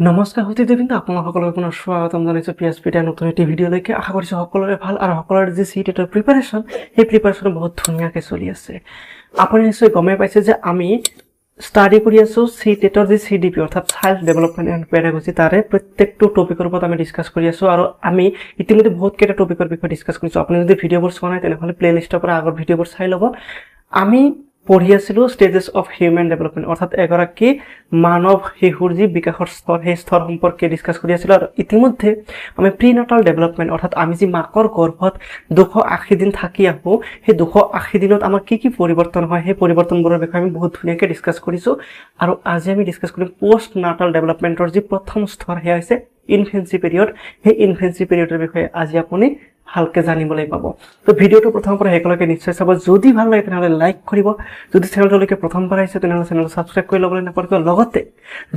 নমস্কাৰ সুধীতে কিন্তু আপোনালোক সকলোকে পুনৰ স্বাগতম জনাইছোঁ PSPৰ নতুন এটি ভিডিঅ'লৈকে। আশা কৰিছোঁ সকলোৰে ভাল আৰু সকলোৰে যি CTETৰ প্ৰিপাৰেশ্যন সেই প্ৰিপাৰেশ্যন বহুত ধুনীয়াকৈ চলি আছে। আপুনি নিশ্চয় গমেই পাইছে যে আমি ষ্টাডি কৰি আছোঁ CTETৰ যি CDP অৰ্থাৎ চাইল্ড ডেভেলপমেণ্ট এণ্ড পেডাগজি তাৰে প্ৰত্যেকটো টপিকৰ ওপৰত আমি ডিছকাছ কৰি আছোঁ আৰু আমি ইতিমধ্যে বহুতকেইটা টপিকৰ বিষয়ে ডিছকাছ কৰিছোঁ। আপুনি যদি ভিডিঅ'বোৰ চোৱা নাই তেনেহ'লে প্লেলিষ্টৰ পৰা আগৰ ভিডিঅ'বোৰ চাই ল'ব। আমি পঢ়ি আছিলোঁ ষ্টেজেছ অফ হিউমেন ডেভেলপমেণ্ট অৰ্থাৎ এগৰাকী মানৱ শিশুৰ যি বিকাশৰ স্তৰ সেই স্তৰ সম্পৰ্কে ডিছকাছ কৰি আছিলোঁ আৰু ইতিমধ্যে আমি প্ৰিনাটাল ডেভেলপমেণ্ট অৰ্থাৎ আমি যি মাকৰ গৰ্ভত 280 দিন থাকি আহোঁ সেই 280 দিনত আমাৰ কি পৰিৱৰ্তন হয় সেই পৰিৱৰ্তনবোৰৰ বিষয়ে আমি বহুত ধুনীয়াকৈ ডিছকাছ কৰিছোঁ আৰু আজি আমি ডিছকাছ কৰিম পষ্ট নাটাল ডেভেলপমেণ্টৰ যি প্ৰথম স্তৰ সেয়া হৈছে ইনফেন্সি পিৰিয়ড। সেই ইনফেন্সি পিৰিয়ডৰ বিষয়ে আজি আপুনি ভালকে জানিবলৈ পাব। তো ভিডিঅ'টো প্ৰথমৰ পৰা শেষলৈকে নিশ্চয় চাব। যদি ভাল লাগে তেনেহ'লে লাইক কৰিব, যদি চেনেলটোলৈকে প্ৰথমবাৰ আহিছে তেনেহ'লে চেনেলটো ছাবস্ক্ৰাইব কৰি ল'বলৈ নাপাহৰিব, লগতে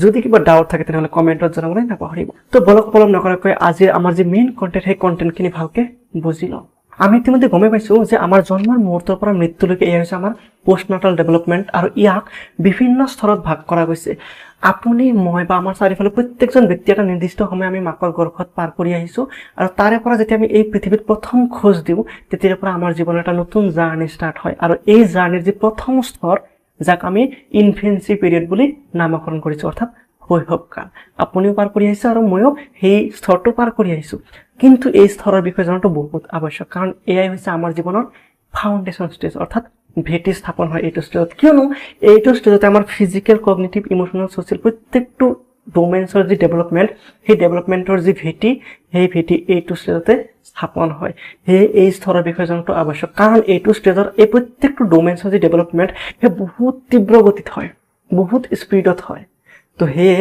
যদি কিবা ডাউট থাকে তেনেহ'লে কমেণ্টত জনাবলৈ নাপাহৰিব। তো বলক পলম নকৰাকৈ আজি আমাৰ যি মেইন কণ্টেণ্ট সেই কণ্টেণ্টখিনি ভালকে বুজি লওঁ। আমি ইতিমধ্যে গমেই পাইছোঁ যে আমাৰ জন্মৰ মুহূৰ্তৰ পৰা মৃত্যুলৈকে এয়া হৈছে আমাৰ পষ্টনাটাল ডেভেলপমেণ্ট আৰু ইয়াক বিভিন্ন স্তৰত ভাগ কৰা গৈছে। আপুনি মই বা আমাৰ চাৰিওফালে প্ৰত্যেকজন ব্যক্তি এটা নিৰ্দিষ্ট সময় আমি মাকৰ গৰ্ভত পাৰ কৰি আহিছোঁ আৰু তাৰে পৰা যেতিয়া আমি এই পৃথিৱীত প্ৰথম খোজ দিওঁ তেতিয়াৰ পৰা আমাৰ জীৱনৰ এটা নতুন জাৰ্ণি ষ্টাৰ্ট হয় আৰু এই জাৰ্ণিৰ যি প্ৰথম স্তৰ যাক আমি ইনফেন্সি পিৰিয়ড বুলি নামকৰণ কৰিছোঁ অৰ্থাৎ শৈশৱকাল। আপুনিও পাৰ কৰি আহিছে আৰু ময়ো সেই স্তৰটো পাৰ কৰি আহিছোঁ। কিন্তু এই স্তৰৰ বিষয়ে জনাটো বহুত আৱশ্যক, কাৰণ এয়াই হৈছে আমাৰ জীৱনৰ ফাউণ্ডেশ্যন ষ্টেজ অৰ্থাৎ ভেটি স্থাপন হয় এইটো ষ্টেজত। কিয়নো এইটো ষ্টেজতে আমাৰ ফিজিকেল, কগনিটিভ, ইম'চনেল, ছ'চিয়েল প্ৰত্যেকটো ডোমেইনছৰ যি ডেভেলপমেণ্ট সেই ডেভেলপমেণ্টৰ যি ভেটি সেই ভেটি এইটো ষ্টেজতে স্থাপন হয়। সেয়ে এই স্তৰৰ বিষয়ে জনাটো আৱশ্যক, কাৰণ এইটো ষ্টেজত এই প্ৰত্যেকটো ডোমেইনছৰ যি ডেভেলপমেণ্ট সেই বহুত তীব্ৰ গতিত হয়, বহুত স্পীডত হয়। তো সেয়ে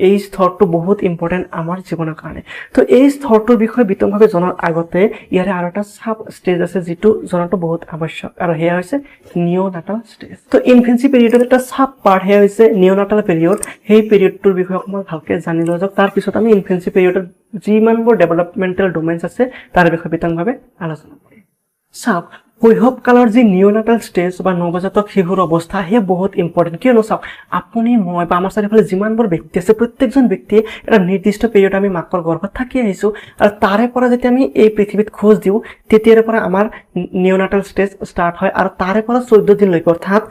এই স্তৰটো বহুত ইম্পৰ্টেণ্ট আমাৰ জীৱনৰ কাৰণে। তো এই স্তৰটোৰ বিষয়ে বিতংভাৱে জনাৰ আগতে ইয়াৰে আৰু এটা চাব ষ্টেজ আছে যিটো জনাটো বহুত আৱশ্যক আৰু সেয়া হৈছে নিঅ'নাটাল ষ্টেজ। তো ইনফেন্সি পিৰিয়ডৰ এটা চাব পাৰ্ট সেয়া হৈছে নিঅ'নাটাল পিৰিয়ড। সেই পিৰিয়ডটোৰ বিষয়ে অকণমান ভালকৈ জানি লোৱা যাওক। তাৰপিছত আমি ইনফেন্সি পিৰিয়ডৰ যিমানবোৰ ডেভেলপমেণ্টেল ডোমেইনছ আছে তাৰ বিষয়ে বিতংভাৱে আলোচনা কৰিম। চাওক, শৈশৱকালৰ যি নিঅ'নাটাল ষ্টেজ বা নৱজাতক শিশুৰ অৱস্থা সেয়া বহুত ইম্পৰ্টেণ্ট। কিয়নো চাওক, আপুনি মই বা আমাৰ চাৰিওফালে যিমানবোৰ ব্যক্তি আছে প্ৰত্যেকজন ব্যক্তিয়ে এটা নিৰ্দিষ্ট পিৰিয়ড আমি মাকৰ গৰ্ভত থাকি আহিছোঁ আৰু তাৰে পৰা যেতিয়া আমি এই পৃথিৱীত খোজ দিওঁ তেতিয়াৰে পৰা আমাৰ নিঅ'নাটাল ষ্টেজ ষ্টাৰ্ট হয় আৰু তাৰে পৰা 14 দিনলৈকে অৰ্থাৎ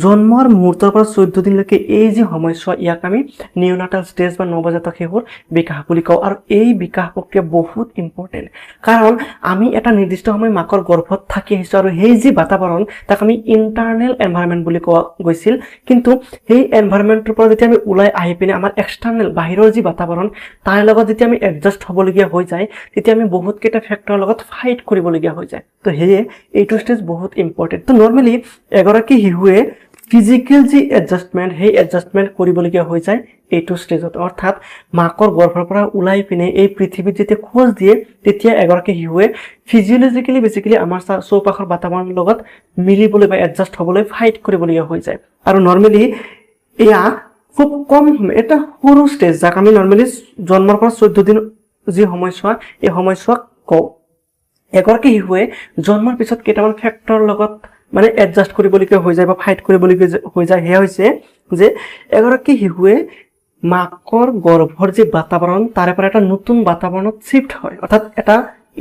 জন্মৰ মুহূৰ্তৰ পৰা 14 দিনলৈকে এই যি সময়ছোৱা ইয়াক আমি নিঅ'নাটাল ষ্টেজ বা নৱজাতক শিশুৰ বিকাশ বুলি কওঁ। আৰু এই বিকাশ প্ৰক্ৰিয়া বহুত ইম্পৰ্টেণ্ট, কাৰণ আমি এটা নিৰ্দিষ্ট সময় মাকৰ গৰ্ভত থাকি আহিছোঁ আৰু সেই যি বাতাবৰণ তাক আমি ইণ্টাৰনেল এনভাইৰনমেণ্ট বুলি কোৱা গৈছিল। কিন্তু সেই এনভাইৰনমেণ্টৰ পৰা যেতিয়া আমি ওলাই আহি পিনে আমাৰ এক্সটাৰ্নেল বাহিৰৰ যি বাতাবৰণ তাৰ লগত যেতিয়া আমি এডজাষ্ট হ'বলগীয়া হৈ যায় তেতিয়া আমি বহুতকেইটা ফেক্টৰৰ লগত ফাইট কৰিবলগীয়া হৈ যায়। তো সেয়ে এইটো ষ্টেজ বহুত ইম্পৰ্টেণ্ট। তো নৰ্মেলি এগৰাকী শিশুৱে ফিজিকেল যি এডজাষ্টমেণ্ট সেই এডজাষ্টমেণ্ট কৰিবলগীয়া হৈ যায় এইটো ষ্টেজত, অৰ্থাৎ মাকৰ গৰ্ভৰ পৰা ওলাই পিনে এই পৃথিৱীত যেতিয়া খোজ দিয়ে তেতিয়া এগৰাকী শিশুৱে ফিজিঅলজিকেলি বেচিকেলি আমাৰ চৌপাশৰ বাতাবৰণৰ লগত মিলিবলৈ বা এডজাষ্ট হ'বলৈ ফাইট কৰিবলগীয়া হৈ যায়। আৰু নৰ্মেলি এয়া খুব কম এটা সৰু ষ্টেজ যাক আমি নৰ্মেলি জন্মৰ পৰা 14 দিন যি সময়ছোৱা এই সময়ছোৱাক কওঁ। এগৰাকী শিশুৱে জন্মৰ পিছত কেইটামান ফেক্টৰৰ লগত মানে এডজাষ্ট কৰিবলগীয়া হৈ যায় বা ফাইট কৰিবলগীয়া হৈ যায়। সেয়া হৈছে যে এগৰাকী শিশুৱে মাকৰ গৰ্ভৰ যি বাতাবৰণ তাৰে পৰা এটা নতুন বাতাবৰণত শ্বিফ্ট হয়, অৰ্থাৎ এটা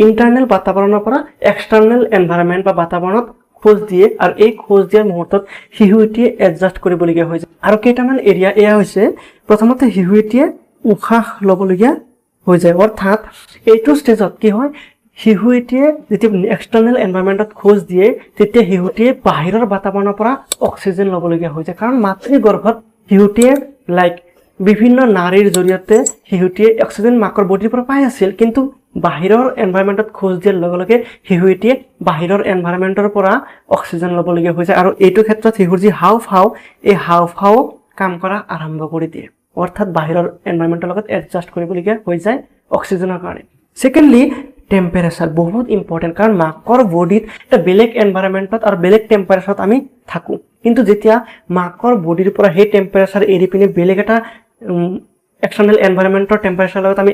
ইণ্টাৰনেল বাতাবৰণৰ পৰা এক্সটাৰ্নেল এনভাইৰনমেণ্ট বা বাতাবৰণত খোজ দিয়ে আৰু এই খোজ দিয়াৰ মুহূৰ্তত শিশুটিয়ে এডজাষ্ট কৰিবলগীয়া হৈ যায়। আৰু কেইটামান এৰিয়া এয়া হৈছে, প্ৰথমতে শিশুটিয়ে উশাহ ল'বলগীয়া হৈ যায়, অৰ্থাৎ এইটো ষ্টেজত কি হয় শিশুটিয়ে যেতিয়া এক্সটাৰ্নেল এনভাইৰনমেণ্টত খোজ দিয়ে তেতিয়া শিশুটিয়ে বাহিৰৰ বাতাবৰণৰ পৰা অক্সিজেন ল'বলগীয়া হৈ যায়, কাৰণ মাতৃ গৰ্ভত শিশুটিয়ে বিভিন্ন নাড়ীৰ জৰিয়তে শিশুটিয়ে অক্সিজেন মাকৰ বডিৰ পৰা পাই আছিল, কিন্তু বাহিৰৰ এনভাইৰনমেণ্টত খোজ দিয়াৰ লগে লগে শিশুটিয়ে বাহিৰৰ এনভাইৰনমেণ্টৰ পৰা অক্সিজেন ল'বলগীয়া হৈ যায়। আৰু এইটো ক্ষেত্ৰত শিশুৰ যি হাওঁফাওঁ এই হাওঁফাওঁ কাম কৰা আৰম্ভ কৰি দিয়ে, অৰ্থাৎ বাহিৰৰ এনভাইৰনমেণ্টৰ লগত এডজাষ্ট কৰিবলগীয়া হৈ যায় অক্সিজেনৰ কাৰণে। ছেকেণ্ডলি টেম্পাৰেচাৰ বহুত ইম্পৰ্টেণ্ট, কাৰণ মাকৰ বডিত এটা বেলেগ এনভাইৰনমেণ্টত আৰু বেলেগ টেম্পাৰেচাৰত আমি থাকোঁ, কিন্তু যেতিয়া মাকৰ বডিৰ পৰা সেই টেম্পাৰেচাৰ এৰি পিনে বেলেগ এটা এক্সটাৰ্নেল এনভাইৰনমেণ্টৰ টেম্পাৰেচাৰৰ লগত আমি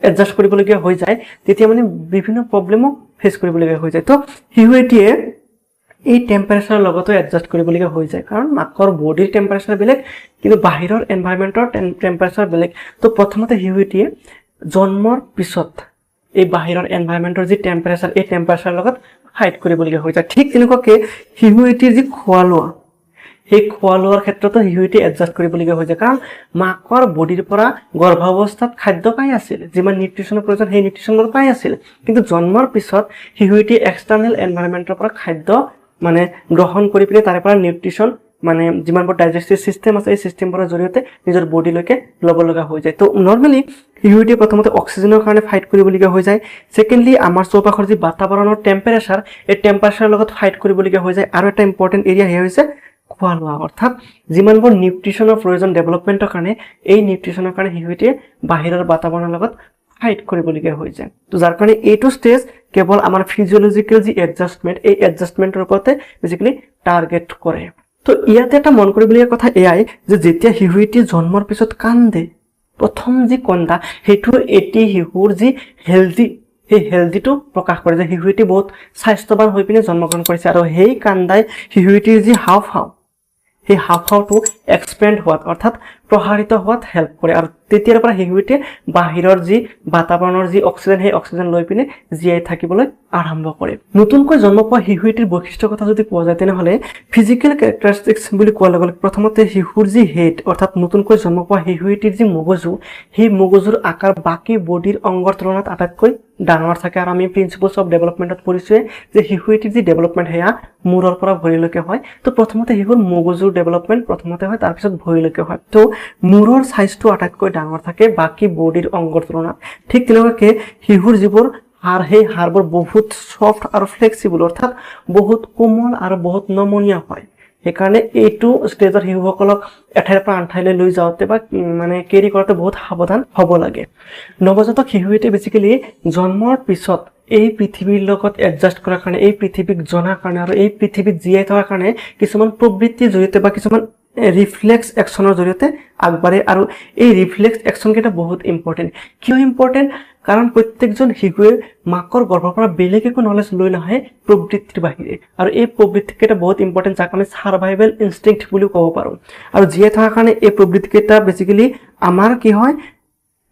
এডজাষ্ট কৰিবলগীয়া হৈ যায় তেতিয়া মানে বিভিন্ন প্ৰব্লেমো ফেচ কৰিবলগীয়া হৈ যায়। তো শিশুটিয়ে এই টেম্পাৰেচাৰৰ লগতো এডজাষ্ট কৰিবলগীয়া হৈ যায়, কাৰণ মাকৰ বডিৰ টেম্পাৰেচাৰ বেলেগ, কিন্তু বাহিৰৰ এনভাইৰনমেণ্টৰ টেম্পাৰেচাৰ বেলেগ। তো প্ৰথমতে শিশুটিয়ে জন্মৰ পিছত এই বাহিৰৰ এনভাইৰনমেণ্টৰ যি টেম্পাৰেচাৰ এই টেম্পাৰেচাৰৰ লগত ফাইট কৰিবলগীয়া হৈ যায়। ঠিক তেনেকুৱাকৈ শিশুটিৰ যি খোৱা লোৱা সেই খোৱা লোৱাৰ ক্ষেত্ৰতো শিশুটি এডজাষ্ট কৰিবলগীয়া হৈ যায়, কাৰণ মাকৰ বডিৰ পৰা গৰ্ভাৱস্থাত খাদ্য পাই আছিল, যিমান নিউট্ৰিশ্যনৰ প্ৰয়োজন সেই নিউট্ৰিশ্যনবোৰ পাই আছিল, কিন্তু জন্মৰ পিছত শিশুটি এক্সটাৰ্নেল এনভাইৰনমেণ্টৰ পৰা খাদ্য মানে গ্ৰহণ কৰি পিনে তাৰে পৰা নিউট্ৰিশ্যন মানে যিমানবোৰ ডাইজেষ্টিভ চিষ্টেম আছে এই চিষ্টেমবোৰৰ জৰিয়তে নিজৰ বডিলৈকে ল'ব লগা হৈ যায়। তো নৰ্মেলি শিশুটিয়ে প্ৰথমতে অক্সিজেনৰ কাৰণে ফাইট কৰিবলগীয়া হৈ যায়। ছেকেণ্ডলি আমাৰ চৌপাশৰ যি বাতাবৰণৰ টেম্পাৰেচাৰ এই টেম্পাৰেচাৰৰ লগত ফাইট কৰিবলগীয়া হৈ যায়। আৰু এটা ইম্পৰ্টেণ্ট এৰিয়া সেয়া হৈছে খোৱা লোৱা, অৰ্থাৎ যিমানবোৰ নিউট্ৰিশ্যনৰ প্ৰয়োজন ডেভেলপমেণ্টৰ কাৰণে এই নিউট্ৰিশ্যনৰ কাৰণে শিশুটিয়ে বাহিৰৰ বাতাবৰণৰ লগত ফাইট কৰিবলগীয়া হৈ যায়। তো যাৰ কাৰণে এইটো ষ্টেজ কেৱল আমাৰ ফিজিঅলজিকেল যি এডজাষ্টমেণ্ট এই এডজাষ্টমেণ্টৰ ওপৰতে বেচিকেলি টাৰ্গেট কৰে। তো ইয়াতে এটা মন কৰিবলগীয়া কথা এয়াই যে যেতিয়া শিশুটি জন্মৰ পিছত কান্দে, প্ৰথম যি কন্দা সেইটো এটি শিশুৰ যি হেল্ডি সেই হেল্ডিটো প্ৰকাশ কৰে যে শিশুটি বহুত স্বাস্থ্যৱান হৈ পিনে জন্মগ্ৰহণ কৰিছে, আৰু সেই কান্দাই শিশুটিৰ যি হাওঁফাওঁ সেই হাওঁফাওঁটো এক্সপেণ্ড হোৱাত অৰ্থাৎ প্ৰসাৰিত হোৱাত হেল্প কৰে, আৰু তেতিয়াৰ পৰা শিশুটিয়ে বাহিৰৰ যি বাতাবৰণৰ যি অক্সিজেন সেই অক্সিজেন লৈ পিনে জীয়াই থাকিবলৈ আৰম্ভ কৰে। নতুনকৈ জন্ম পোৱা শিশুটিৰ বৈশিষ্ট্যৰ কথা যদি কোৱা যায় তেনেহ'লে ফিজিকেল কেৰেক্টাৰিষ্টিক্স বুলি কোৱাৰ লগে লগে প্ৰথমতে শিশুৰ যি হেড অৰ্থাৎ নতুনকৈ জন্ম পোৱা শিশুটিৰ যি মগজু সেই মগজুৰ আকাৰ বাকী বডিৰ অংগৰ তুলনাত আটাইতকৈ ডাঙৰ থাকে, আৰু আমি প্ৰিন্সিপলছ অফ ডেভেলপমেণ্টত পঢ়িছোঁৱে যে শিশুটিৰ যি ডেভেলপমেণ্ট সেয়া মূৰৰ পৰা ভৰিলৈকে হয়। তো প্ৰথমতে শিশুৰ মগজুৰ ডেভেলপমেণ্ট প্ৰথমতে হয়, তাৰপিছত ভৰিলৈকে হয়। তো মূৰৰ চাইজটো আটাইতকৈ ডাঙৰ থাকে বাকী বডিৰ অংগৰ তুলনাত। ঠিক তেনেকুৱাকৈ শিশুৰ যিবোৰ হাড় সেই হাড়বোৰ বহুত ছফ্ট আৰু ফ্লেক্সিবল অৰ্থাৎ বহুত কোমল আৰু বহুত নমনীয় হয়। সেইকাৰণে এইটো ষ্টেজৰ শিশুসকলক এঠাইৰ পৰা আন ঠাইলৈ লৈ যাওঁতে বা মানে কেৰি কৰোঁতে বহুত সাৱধান হ'ব লাগে। নৱজাতক শিশুটিয়ে বেচিকেলি জন্মৰ পিছত এই পৃথিৱীৰ লগত এডজাষ্ট কৰাৰ কাৰণে, এই পৃথিৱীক জনাৰ কাৰণে আৰু এই পৃথিৱীত জীয়াই থকাৰ কাৰণে কিছুমান প্ৰবৃত্তিৰ জৰিয়তে বা কিছুমান ৰিফ্লেক্স একশ্যনৰ জৰিয়তে আগবাঢ়ে, আৰু এই ৰিফ্লেক্স একশ্যনকেইটা বহুত ইম্পৰ্টেণ্ট। কিয় ইম্পৰ্টেণ্ট? কাৰণ প্ৰত্যেকজন শিশুৱে মাকৰ গৰ্ভৰ পৰা বেলেগ একো নলেজ লৈ নাহে প্ৰবৃত্তিৰ বাহিৰে, আৰু এই প্ৰবৃত্তিকেইটা বহুত ইম্পৰ্টেণ্ট যাক আমি ছাৰ্ভাইভেল ইনষ্টিংক্ট বুলিও ক'ব পাৰোঁ। আৰু জীয়াই থকাৰ কাৰণে এই প্ৰবৃত্তিকেইটা বেচিকেলি আমাৰ কি হয়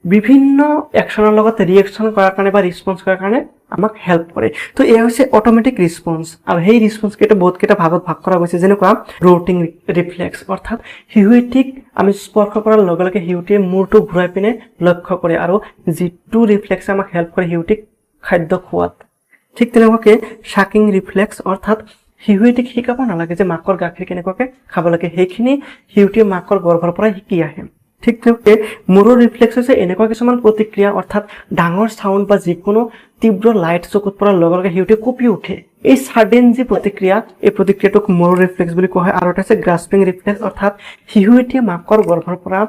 বিভিন্ন একশ্যনৰ লগত ৰিয়েকশ্যন কৰাৰ কাৰণে বা ৰিছপন্স কৰাৰ কাৰণে আমাক হেল্প কৰে। তো এয়া হৈছে অট'মেটিক ৰিছপন্স, আৰু সেই ৰিছপন্সকেইটা বহুতকেইটা ভাগত ভাগ কৰা গৈছে, যেনেকুৱা ৰ'টিং ৰিফ্লেক্স অৰ্থাৎ শিশুটিক আমি স্পৰ্শ কৰাৰ লগে লগে শিশুটিয়ে মূৰটো ঘূৰাই পিনে লক্ষ্য কৰে, আৰু যিটো ৰিফ্লেক্সে আমাক হেল্প কৰে শিশুটিক খাদ্য খোৱাত। ঠিক তেনেকুৱাকৈ শ্বাকিং ৰিফ্লেক্স অৰ্থাৎ শিশুটিক শিকাব নালাগে যে মাকৰ গাখীৰ কেনেকুৱাকৈ খাব লাগে, সেইখিনি শিশুটিয়ে মাকৰ গৰ্ভৰ পৰাই শিকি আহে। ঠিক তেনেকৈ মূৰৰ ৰিফ্লেক্স হৈছে এনেকুৱা কিছুমান প্ৰতিক্ৰিয়া অৰ্থাৎ ডাঙৰ চাউণ্ড বা যিকোনো তীব্ৰ লাইট চকুত পৰাৰ লগে লগে শিশুটিয়ে কঁপি উঠে। এই ছাডেন যি প্ৰতিক্ৰিয়া এই প্ৰতিক্ৰিয়াটোক মূৰৰ ৰিফ্লেক্স বুলি কোৱা হয়। আৰু এটা হৈছে গ্ৰাস্পিং ৰিফ্লেক্স অৰ্থাৎ শিশুটিয়ে মাকৰ গৰ্ভৰ পৰা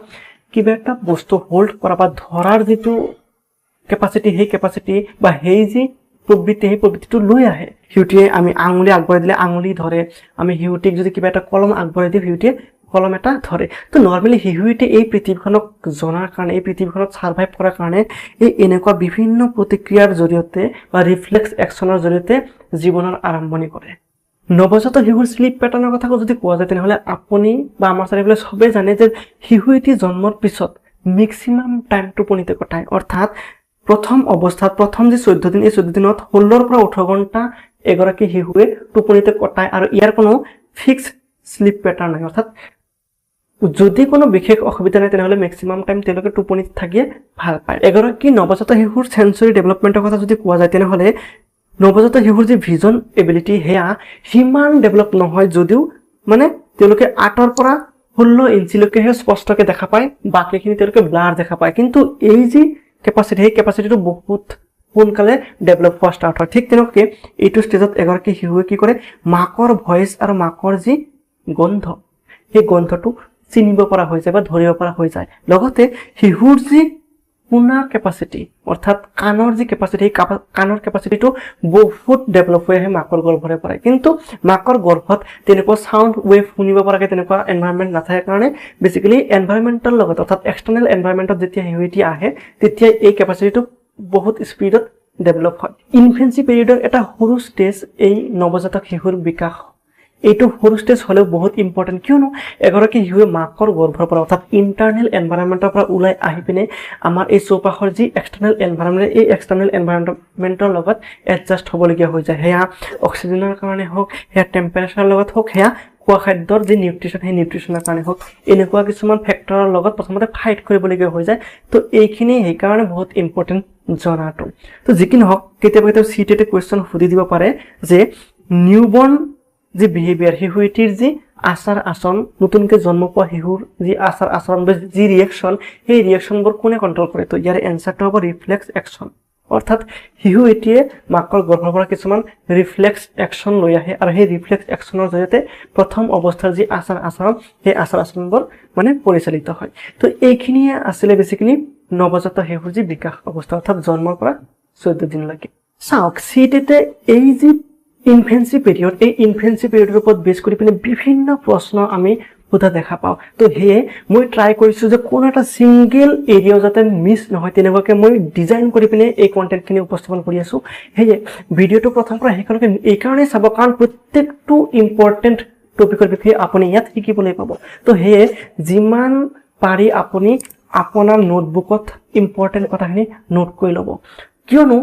কিবা এটা বস্তু হোল্ড কৰা বা ধৰাৰ যিটো কেপাচিটি সেই কেপাচিটি বা সেই যি প্ৰবৃত্তি সেই প্ৰবৃত্তিটো লৈ আহে। শিশুটিয়ে আমি আঙুলি আগবঢ়াই দিলে আঙুলি ধৰে, আমি শিশুটিক যদি কিবা এটা কলম আগবঢ়াই দিওঁ শিশুটিয়ে কলম এটা ধৰে। তো নৰ্মেলি শিশুটিয়ে এই পৃথিৱীখনক জনাৰ কাৰণে এই পৃথিৱীখনত ছাৰ্ভাইভ কৰাৰ কাৰণে এই এনেকুৱা বিভিন্ন প্ৰতিক্ৰিয়াৰ জৰিয়তে বা ৰিফ্লেক্স একশ্যনৰ জৰিয়তে জীৱনৰ আৰম্ভণি কৰে। নৱজাতক শিশুৰ শ্লিপ পেটাৰ্ণৰ কথা যদি কোৱা যায় তেনেহ'লে আপুনি বা আমাৰ চাৰিওফালে চবেই জানে যে শিশুটি জন্মৰ পিছত মেক্সিমাম টাইম টোপনিতে কটায়, অৰ্থাৎ প্ৰথম অৱস্থাত প্ৰথম যি 14 দিন এই 14 দিনত 16 পৰা 18 ঘণ্টা এগৰাকী শিশুৱে টোপনিতে কটায়, আৰু ইয়াৰ কোনো ফিক্স শ্লিপ পেটাৰ্ণ নাই। অৰ্থাৎ যদি কোনো বিশেষ অসুবিধা নাই তেনেহ'লে মেক্সিমাম টাইম তেওঁলোকে টোপনিত থাকিয়ে ভাল পায়। এগৰাকী নৱজাতক শিশুৰ সেন্সৰী ডেভেলপমেণ্টৰ কথা যদি কোৱা যায় তেনেহ'লে নৱজাতক শিশুৰ যি ভিজন এবিলিটি সেয়া সিমান ডেভেলপ নহয়, যদিও মানে তেওঁলোকে 8 পৰা 16 ইঞ্চিলৈকেহে স্পষ্টকৈ দেখা পায়, বাকীখিনি তেওঁলোকে ব্লাৰ দেখা পায়। কিন্তু এই যি কেপাচিটি সেই কেপাচিটিটো বহুত সোনকালে ডেভেলপ হোৱা ষ্টাৰ্ট হয়। ঠিক তেনেকৈ এইটো ষ্টেজত এগৰাকী শিশুৱে কি কৰে মাকৰ ভইচ আৰু মাকৰ যি গন্ধ সেই গন্ধটো চিনিব পৰা হৈ যায় বা ধৰিব পৰা হৈ যায়। লগতে শিশুৰ যি শুনাৰ কেপাচিটি অৰ্থাৎ কাণৰ যি কেপাচিটি সেই কাণৰ কেপাচিটিটো বহুত ডেভেলপ হৈ আহে মাকৰ গৰ্ভৰে পৰাই। কিন্তু মাকৰ গৰ্ভত তেনেকুৱা চাউণ্ড ৱেভ শুনিব পৰাকৈ তেনেকুৱা এনভাইৰনমেণ্ট নাথাকে কাৰণে বেচিকেলি এনভাইৰনমেণ্টৰ লগত অৰ্থাৎ এক্সটাৰ্নেল এনভাইৰনমেণ্টত যেতিয়া শিশুটি আহে তেতিয়া এই কেপাচিটিটো বহুত স্পীডত ডেভেলপ হয়। ইনফেন্সি পিৰিয়ডৰ এটা সৰু ষ্টেজ এই নৱজাতক শিশুৰ বিকাশ। এইটো সৰু ষ্টেজ হ'লেও বহুত ইম্পৰ্টেণ্ট, কিয়নো এগৰাকী শিশুৱে মাকৰ গৰ্ভৰ পৰা অৰ্থাৎ ইণ্টাৰনেল এনভাইৰনমেণ্টৰ পৰা ওলাই আহি পিনে আমাৰ এই চৌপাশৰ যি এক্সটাৰ্নেল এনভাইৰনমেণ্ট, এই এক্সটাৰ্নেল এনভাইৰনমেণ্টৰ লগত এডজাষ্ট হ'বলগীয়া হৈ যায়। সেয়া অক্সিজেনৰ কাৰণে হওক, সেয়া টেম্পাৰেচাৰৰ লগত হওক, সেয়া খোৱা খাদ্যৰ যি নিউট্ৰিশ্যন, সেই নিউট্ৰিশ্যনৰ কাৰণে হওক, এনেকুৱা কিছুমান ফেক্টৰৰ লগত প্ৰথমতে ফাইট কৰিবলগীয়া হৈ যায়। তো এইখিনি সেইকাৰণে বহুত ইম্পৰ্টেণ্ট জনাটো। তো যি কি নহওক, কেতিয়াবা কেতিয়াবা চিটেটে কুৱেশ্যন সুধি দিব পাৰে যে নিউবৰ্ণ যি বিহেভিয়াৰ, শিশু এটিৰ যি আচাৰ আচৰণ, নতুনকৈ জন্ম পোৱা শিশুৰ যি আচাৰ আচৰণ বা যি ৰিয়েকশ্যন, সেই ৰিয়েকশ্যনবোৰ কোনে কণ্ট্ৰল কৰে? তো ইয়াৰ এনচাৰটো হ'ব ৰিফ্লেক্স একশ্যন। অৰ্থাৎ শিশু এটিয়ে মাকৰ গৰ্ভৰ পৰা কিছুমান ৰিফ্লেক্স একশ্যন লৈ আহে আৰু সেই ৰিফ্লেক্স একশ্যনৰ জৰিয়তে প্ৰথম অৱস্থাৰ যি আচাৰ আচৰণ, সেই আচাৰ আচৰণবোৰ মানে পৰিচালিত হয়। তো এইখিনিয়ে আছিলে বেছিকেলি নৱজাত শিশুৰ যি বিকাশ অৱস্থা, অৰ্থাৎ জন্মৰ পৰা 14 দিনলৈকে। চাওক, চিটেটে এই যি ইনফেন্সি পিৰিয়ড, এই ইনফেন্সি পিৰিয়ডৰ ওপৰত বেছ কৰি পিনে বিভিন্ন প্ৰশ্ন আমি সোধা দেখা পাওঁ। তো সেয়ে মই ট্ৰাই কৰিছোঁ যে কোনো এটা ছিংগল এৰিয়াও যাতে মিছ নহয়, তেনেকুৱাকৈ মই ডিজাইন কৰি পিনে এই কণ্টেণ্টখিনি উপস্থাপন কৰি আছোঁ। সেয়ে ভিডিঅ'টো প্ৰথম পৰা শেষলৈকে এইকাৰণেই চাব, কাৰণ প্ৰত্যেকটো ইম্পৰ্টেণ্ট টপিকৰ বিষয়ে আপুনি ইয়াত শিকিবলৈ পাব। তো সেয়ে যিমান পাৰি আপুনি আপোনাৰ নোটবুকত ইম্পৰ্টেণ্ট কথাখিনি নোট কৰি ল'ব, কিয়নো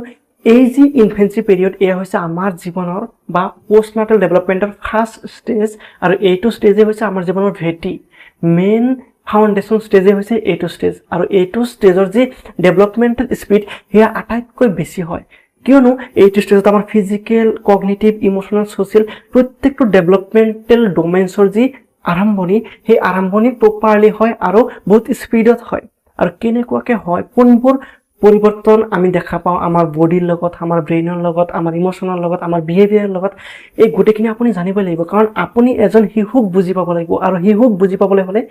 এই যি ইনফেন্সি পিৰিয়ড, এয়া হৈছে আমাৰ জীৱনৰ বা পোষ্ট নাটাল ডেভেলপমেণ্টৰ ফাৰ্ষ্ট ষ্টেজ, আৰু এইটো ষ্টেজে হৈছে আমাৰ জীৱনৰ ভেটি, মেইন ফাউণ্ডেশ্যন ষ্টেজে হৈছে এইটো ষ্টেজ। আৰু এইটো ষ্টেজৰ যি ডেভেলপমেণ্টেল স্পীড, সেয়া আটাইতকৈ বেছি হয়, কিয়নো এইটো ষ্টেজত আমাৰ ফিজিকেল, কগনিটিভ, ইম'চনেল, ছ'চিয়েল প্ৰত্যেকটো ডেভেলপমেণ্টেল ডমেইনছৰ যি আৰম্ভণি, সেই আৰম্ভণি প্ৰপাৰলি হয় আৰু বহুত স্পীডত হয়। আৰু কেনেকুৱাকৈ হয়, কোনবোৰ পৰিৱৰ্তন আমি দেখা পাওঁ আমাৰ বডিৰ লগত, আমাৰ ব্ৰেইনৰ লগত, আমাৰ ইম'চনৰ লগত, আমাৰ বিহেভিয়াৰৰ লগত, এই গোটেইখিনি আপুনি জানিব লাগিব। কাৰণ আপুনি এজন শিশুক বুজি পাব লাগিব, আৰু শিশুক বুজি পাবলৈ হ'লে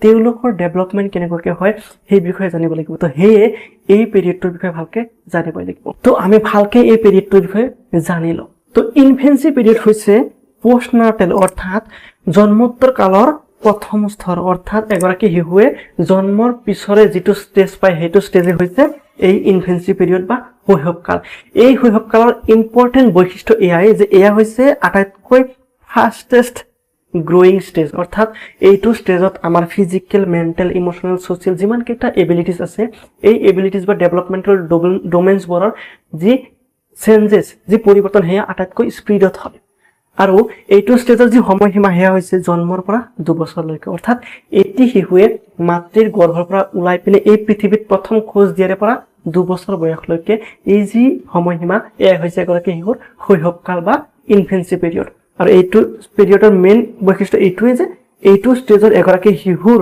তেওঁলোকৰ ডেভেলপমেণ্ট কেনেকুৱাকৈ হয় সেই বিষয়ে জানিব লাগিব। তো সেয়ে এই পিৰিয়ডটোৰ বিষয়ে ভালকৈ জানিব লাগিব। তো আমি ভালকৈ এই পিৰিয়ডটোৰ বিষয়ে জানি লওঁ। তো ইনফেন্সি পিৰিয়ড হৈছে পোষ্ট নাটাল, অৰ্থাৎ জন্মোত্তৰ কালৰ প্ৰথম স্তৰ, অৰ্থাৎ এগৰাকী শিশুৱে জন্মৰ পিছৰে যিটো ষ্টেজ পায়, সেইটো ষ্টেজে হৈছে এই ইনফেন্সি পিৰিয়ড বা শৈশৱকাল। এই শৈশৱকালৰ ইম্পৰ্টেণ্ট বৈশিষ্ট্য এয়াই যে এয়া হৈছে আটাইতকৈ ফাষ্টেষ্ট গ্ৰ'য়িং ষ্টেজ, অৰ্থাৎ এইটো ষ্টেজত আমাৰ ফিজিকেল, মেণ্টেল, ইম'চনেল, ছ'চিয়েল যিমানকেইটা এবিলিটিছ আছে, এই এবিলিটিছ বা ডেভেলপমেণ্টেল ডমেইনছবোৰৰ যি চেঞ্জেছ, যি পৰিৱৰ্তন, সেয়া আটাইতকৈ স্পীডত হয়। আৰু এইটো ষ্টেজৰ যি সময়সীমা, সেয়া হৈছে জন্মৰ পৰা 2 বছৰলৈকে। অৰ্থাৎ এটি শিশুৱে মাতৃৰ গৰ্ভৰ পৰা ওলাই পিনে এই পৃথিৱীত প্ৰথম খোজ দিয়াৰে পৰা 2 বছৰ বয়সলৈকে এই যি সময়সীমা, এয়া হৈছে এগৰাকী শিশুৰ শৈশৱকাল বা ইনফেন্সি পিৰিয়ড। আৰু এইটো পিৰিয়ডৰ মেইন বৈশিষ্ট্য এইটোৱে যে এইটো ষ্টেজত এগৰাকী শিশুৰ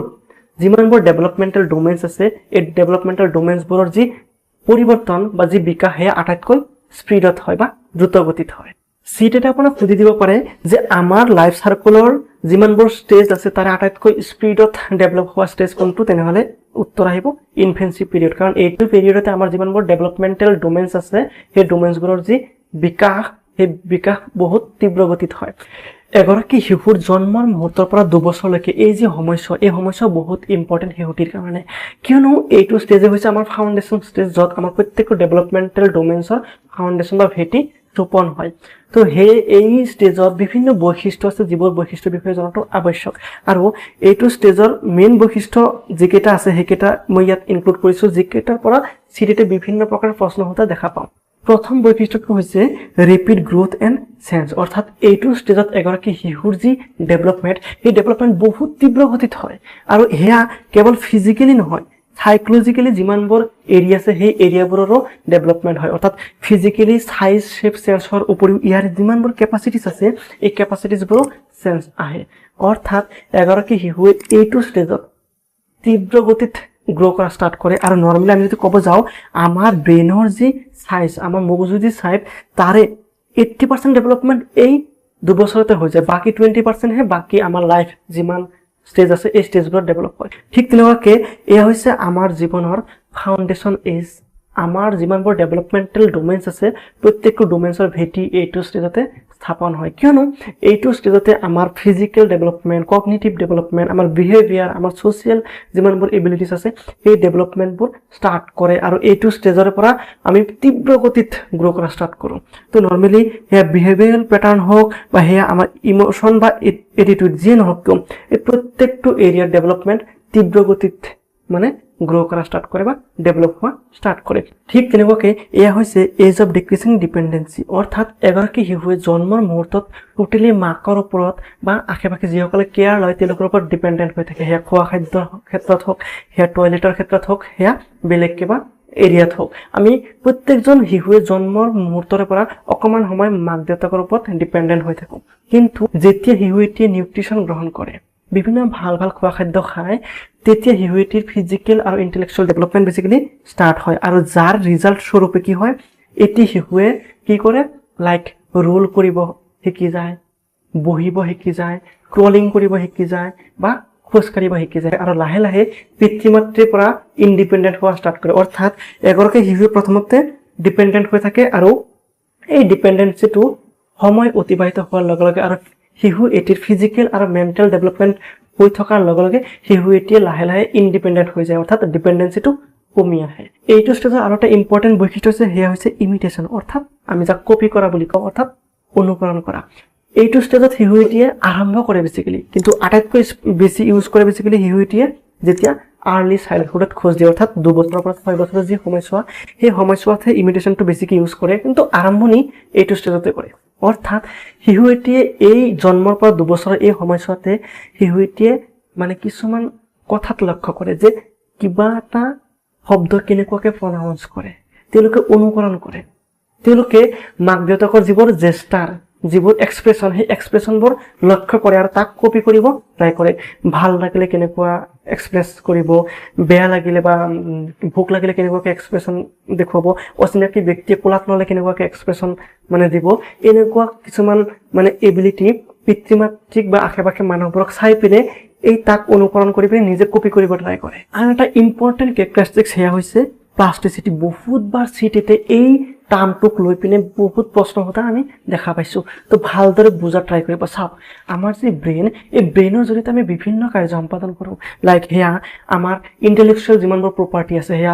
যিমানবোৰ ডেভেলপমেণ্টেল ডমেইনছ আছে, এই ডেভেলপমেণ্টেল ডমেইনছবোৰৰ যি পৰিৱৰ্তন বা যি বিকাশ, সেয়া আটাইতকৈ স্পীডত হয় বা দ্ৰুতগতিত হয়। চিটেটে আপোনাক সুধি দিব পাৰে যে আমাৰ লাইফ চাৰ্কলৰ যিমানবোৰ ষ্টেজ আছে, তাৰে আটাইতকৈ স্পীডত ডেভেলপ হোৱা ষ্টেজ কোনটো? তেনেহ'লে উত্তৰ আহিব ইনফেন্সি পিৰিয়ড, কাৰণ এইটো পিৰিয়ডতে আমাৰ যিমানবোৰ ডেভেলপমেণ্টেল ডমেইনছ আছে, সেই ডমেইনছবোৰৰ যি বিকাশ, সেই বিকাশ বহুত তীব্ৰ গতিত হয়। এগৰাকী শিশুৰ জন্মৰ মুহূৰ্তৰ পৰা 2 বছৰলৈকে এই যি সময়ছোৱা, এই সময়ছোৱা বহুত ইম্পৰ্টেণ্ট শিশুটিৰ কাৰণে, কিয়নো এইটো ষ্টেজে হৈছে আমাৰ ফাউণ্ডেশ্যন ষ্টেজ, য'ত আমাৰ প্ৰত্যেকটো ডেভেলপমেণ্টেল ডমেইনছৰ ফাউণ্ডেশ্যন বা ভেটি ৰোপণ হয়। তো সেই এই ষ্টেজত বিভিন্ন বৈশিষ্ট্য আছে, যিবোৰ বৈশিষ্ট্যৰ বিষয়ে জনাটো আৱশ্যক। আৰু এইটো ষ্টেজৰ মেইন বৈশিষ্ট্য যিকেইটা আছে, সেইকেইটা মই ইয়াত ইনক্লুড কৰিছোঁ, যিকেইটাৰ পৰা চিটেটে বিভিন্ন প্ৰকাৰ প্ৰশ্ন সোধা দেখা পাওঁ। প্ৰথম বৈশিষ্ট্যটো হৈছে ৰেপিড গ্ৰোথ এণ্ড চেঞ্জ, অৰ্থাৎ এইটো ষ্টেজত এগৰাকী শিশুৰ যি ডেভেলপমেণ্ট, সেই ডেভেলপমেণ্ট বহুত তীব্ৰ গতিত হয়। আৰু সেয়া কেৱল ফিজিকেলি নহয়, সাইকলজিকেলি যিমানবোৰ এৰিয়া আছে, সেই এৰিয়াবোৰৰো ডেভেলপমেণ্ট হয়। অৰ্থাৎ ফিজিকেলি চাইজ, শ্বেপ, চেঞ্জৰ উপৰিও ইয়াৰ যিমানবোৰ কেপাচিটিছ আছে, এই কেপাচিটিছবোৰো চেঞ্জ আহে। অৰ্থাৎ এগৰাকী শিশুৱে এইটো ষ্টেজত তীব্ৰ গতিত গ্ৰ' কৰা ষ্টাৰ্ট কৰে। আৰু নৰ্মেলি আমি যদি ক'ব যাওঁ, আমাৰ ব্ৰেইনৰ যি চাইজ, আমাৰ মগজুৰ যি চাইজ, তাৰে 80% ডেভেলপমেণ্ট এই 2 বছৰতে হৈ যায়। বাকী 20%হে বাকী আমাৰ লাইফ যিমান ষ্টেজ আছে, এই ষ্টেজবোৰত ডেভেলপ হয়। ঠিক তেনেকুৱাকৈ এয়া হৈছে আমাৰ জীৱনৰ ফাউণ্ডেশ্যন এজ আমাৰ যিমানবোৰ ডেভেলপমেণ্টেল ডোমেইনছ আছে প্ৰত্যেকটো ডোমেইনছৰ ভেটি এইটো ষ্টেজতে স্থাপন হয় কিয়নো এইটো ষ্টেজতে আমাৰ ফিজিকেল ডেভেলপমেণ্ট কগনিটিভ ডেভেলপমেণ্ট আমাৰ বিহেভিয়াৰ আমাৰ ছ'চিয়েল যিমানবোৰ এবিলিটিছ আছে সেই ডেভেলপমেণ্টবোৰ ষ্টাৰ্ট কৰে আৰু এইটো ষ্টেজৰ পৰা আমি তীব্ৰ গতিত গ্ৰ' কৰা ষ্টাৰ্ট কৰোঁ তো নৰ্মেলি সেয়া বিহেভিয়াৰেল পেটাৰ্ণ হওক বা সেয়া আমাৰ ইম'শ্যন বা এটিটিউড যিয়ে নহওক কিয় এই প্ৰত্যেকটো এৰিয়াৰ ডেভেলপমেণ্ট তীব্ৰ গতিত মানে গ্ৰ' কৰা ষ্টাৰ্ট কৰে বা ডেভেলপ হোৱা ষ্টাৰ্ট কৰে ঠিক তেনেকুৱাকৈ এয়া হৈছে এজ অফ ডিক্ৰিজিং ডিপেণ্ডেঞ্চি অৰ্থাৎ এগৰাকী শিশুৱে জন্মৰ মুহূৰ্তত টোটেলি মাকৰ ওপৰত বা আশে পাশে যিসকলে কেয়াৰ লয় তেওঁলোকৰ ওপৰত ডিপেণ্ডেণ্ট হৈ থাকে সেয়া খোৱা খাদ্যৰ ক্ষেত্ৰত হওক সেয়া টয়লেটৰ ক্ষেত্ৰত হওক সেয়া বেলেগ কিবা এৰিয়াত হওক আমি প্ৰত্যেকজন শিশুৱে জন্মৰ মুহূৰ্তৰ পৰা অকণমান সময় মাক দেউতাকৰ ওপৰত ডিপেণ্ডেণ্ট হৈ থাকোঁ কিন্তু যেতিয়া শিশু এটিয়ে নিউট্ৰিশ্যন গ্ৰহণ কৰে বিভিন্ন ভাল ভাল খোৱা খাদ্য খায় তেতিয়া শিশু এটিৰ ফিজিকেল আৰু ইণ্টেলেকচুৱেল ডেভেলপমেণ্ট বেচিকেলি ষ্টাৰ্ট হয় আৰু যাৰ ৰিজাল্ট স্বৰূপে কি হয় এটি শিশুৱে কি কৰে লাইক ৰোল কৰিব শিকি যায় বহিব শিকি যায় ক্ৰলিং কৰিব শিকি যায় বা খোজকাঢ়িব শিকি যায় আৰু লাহে লাহে পিতৃ মাতৃৰ পৰা ইণ্ডিপেণ্ডেণ্ট হোৱা ষ্টাৰ্ট কৰে অৰ্থাৎ এগৰাকী শিশুৱে প্ৰথমতে ডিপেণ্ডেণ্ট হৈ থাকে আৰু এই ডিপেণ্ডেঞ্চিটো সময় অতিবাহিত হোৱাৰ লগে লগে আৰু শিশু এটিৰ ফিজিকেল আৰু মেণ্টেল ডেভেলপমেণ্ট হৈ থকাৰ লগে লগে শিশু এটিয়ে লাহে লাহে ইণ্ডিপেণ্ডেণ্ট হৈ যায় অৰ্থাৎ ডিপেণ্ডেঞ্চিটো কমি আহে এইটো ষ্টেজৰ আৰু এটা ইম্পৰ্টেণ্ট বৈশিষ্ট্য হৈছে সেয়া হৈছে ইমিটেশ্যন অৰ্থাৎ আমি যাক কপি কৰা বুলি কওঁ অৰ্থাৎ অনুকৰণ কৰা এইটো ষ্টেজত শিশু এটিয়ে আৰম্ভ কৰে বেচিকেলি কিন্তু আটাইতকৈ বেছি ইউজ কৰে বেচিকেলি শিশু এটিয়ে যেতিয়া আৰ্লি চাইল্ডহুডত খোজ দিয়ে অৰ্থাৎ 2 বছৰৰ পৰা 6 বছৰৰ যি সময়ছোৱা সেই সময়ছোৱাতহে ইমিটেশ্যনটো বেছিকৈ ইউজ কৰে কিন্তু আৰম্ভণি এইটো ষ্টেজতে কৰে অৰ্থাৎ শিশু এটিয়ে এই জন্মৰ পৰা 2 বছৰৰ এই সময়ছোৱাতে শিশু এটিয়ে মানে কিছুমান কথাত লক্ষ্য কৰে যে কিবা এটা শব্দ কেনেকুৱাকৈ প্ৰনাউন্স কৰে তেওঁলোকে অনুকৰণ কৰে তেওঁলোকে মাক দেউতাকৰ যিবোৰ জেষ্টাৰ যিবোৰ এক্সপ্ৰেছন সেই এক্সপ্ৰেছনবোৰ লক্ষ্য কৰে আৰু তাক কপি কৰিব ট্ৰাই কৰে ভাল লাগিলে কেনেকুৱা এক্সপ্ৰেছ কৰিব বেয়া লাগিলে বা ভোক লাগিলে কেনেকুৱাকৈ এক্সপ্ৰেছন দেখুৱাব অচিনাকি ব্যক্তিয়ে কোলাত ল'লে কেনেকুৱাকৈ এক্সপ্ৰেছন মানে দিব এনেকুৱা কিছুমান মানে এবিলিটি পিতৃ মাতৃক বা আশে পাশে মানুহবোৰক চাই পিনে এই তাক অনুকৰণ কৰি পিনে নিজে কপি কৰিব ট্ৰাই কৰে আৰু এটা ইম্পৰ্টেণ্ট কেৰেক্টাৰিষ্টিক্স সেয়া হৈছে প্লাষ্টিচিটি বহুতবাৰ চিটিতে এই টাৰ্মটোক লৈ পিনে বহুত প্ৰশ্ন সোধা আমি দেখা পাইছোঁ তো ভালদৰে বুজা ট্ৰাই কৰিব চাওক আমাৰ যি ব্ৰেইন এই ব্ৰেইনৰ জৰিয়তে আমি বিভিন্ন কাৰ্য সম্পাদন কৰোঁ লাইক সেয়া আমাৰ ইণ্টেলেকচুৱেল যিমানবোৰ প্ৰপাৰ্টি আছে সেয়া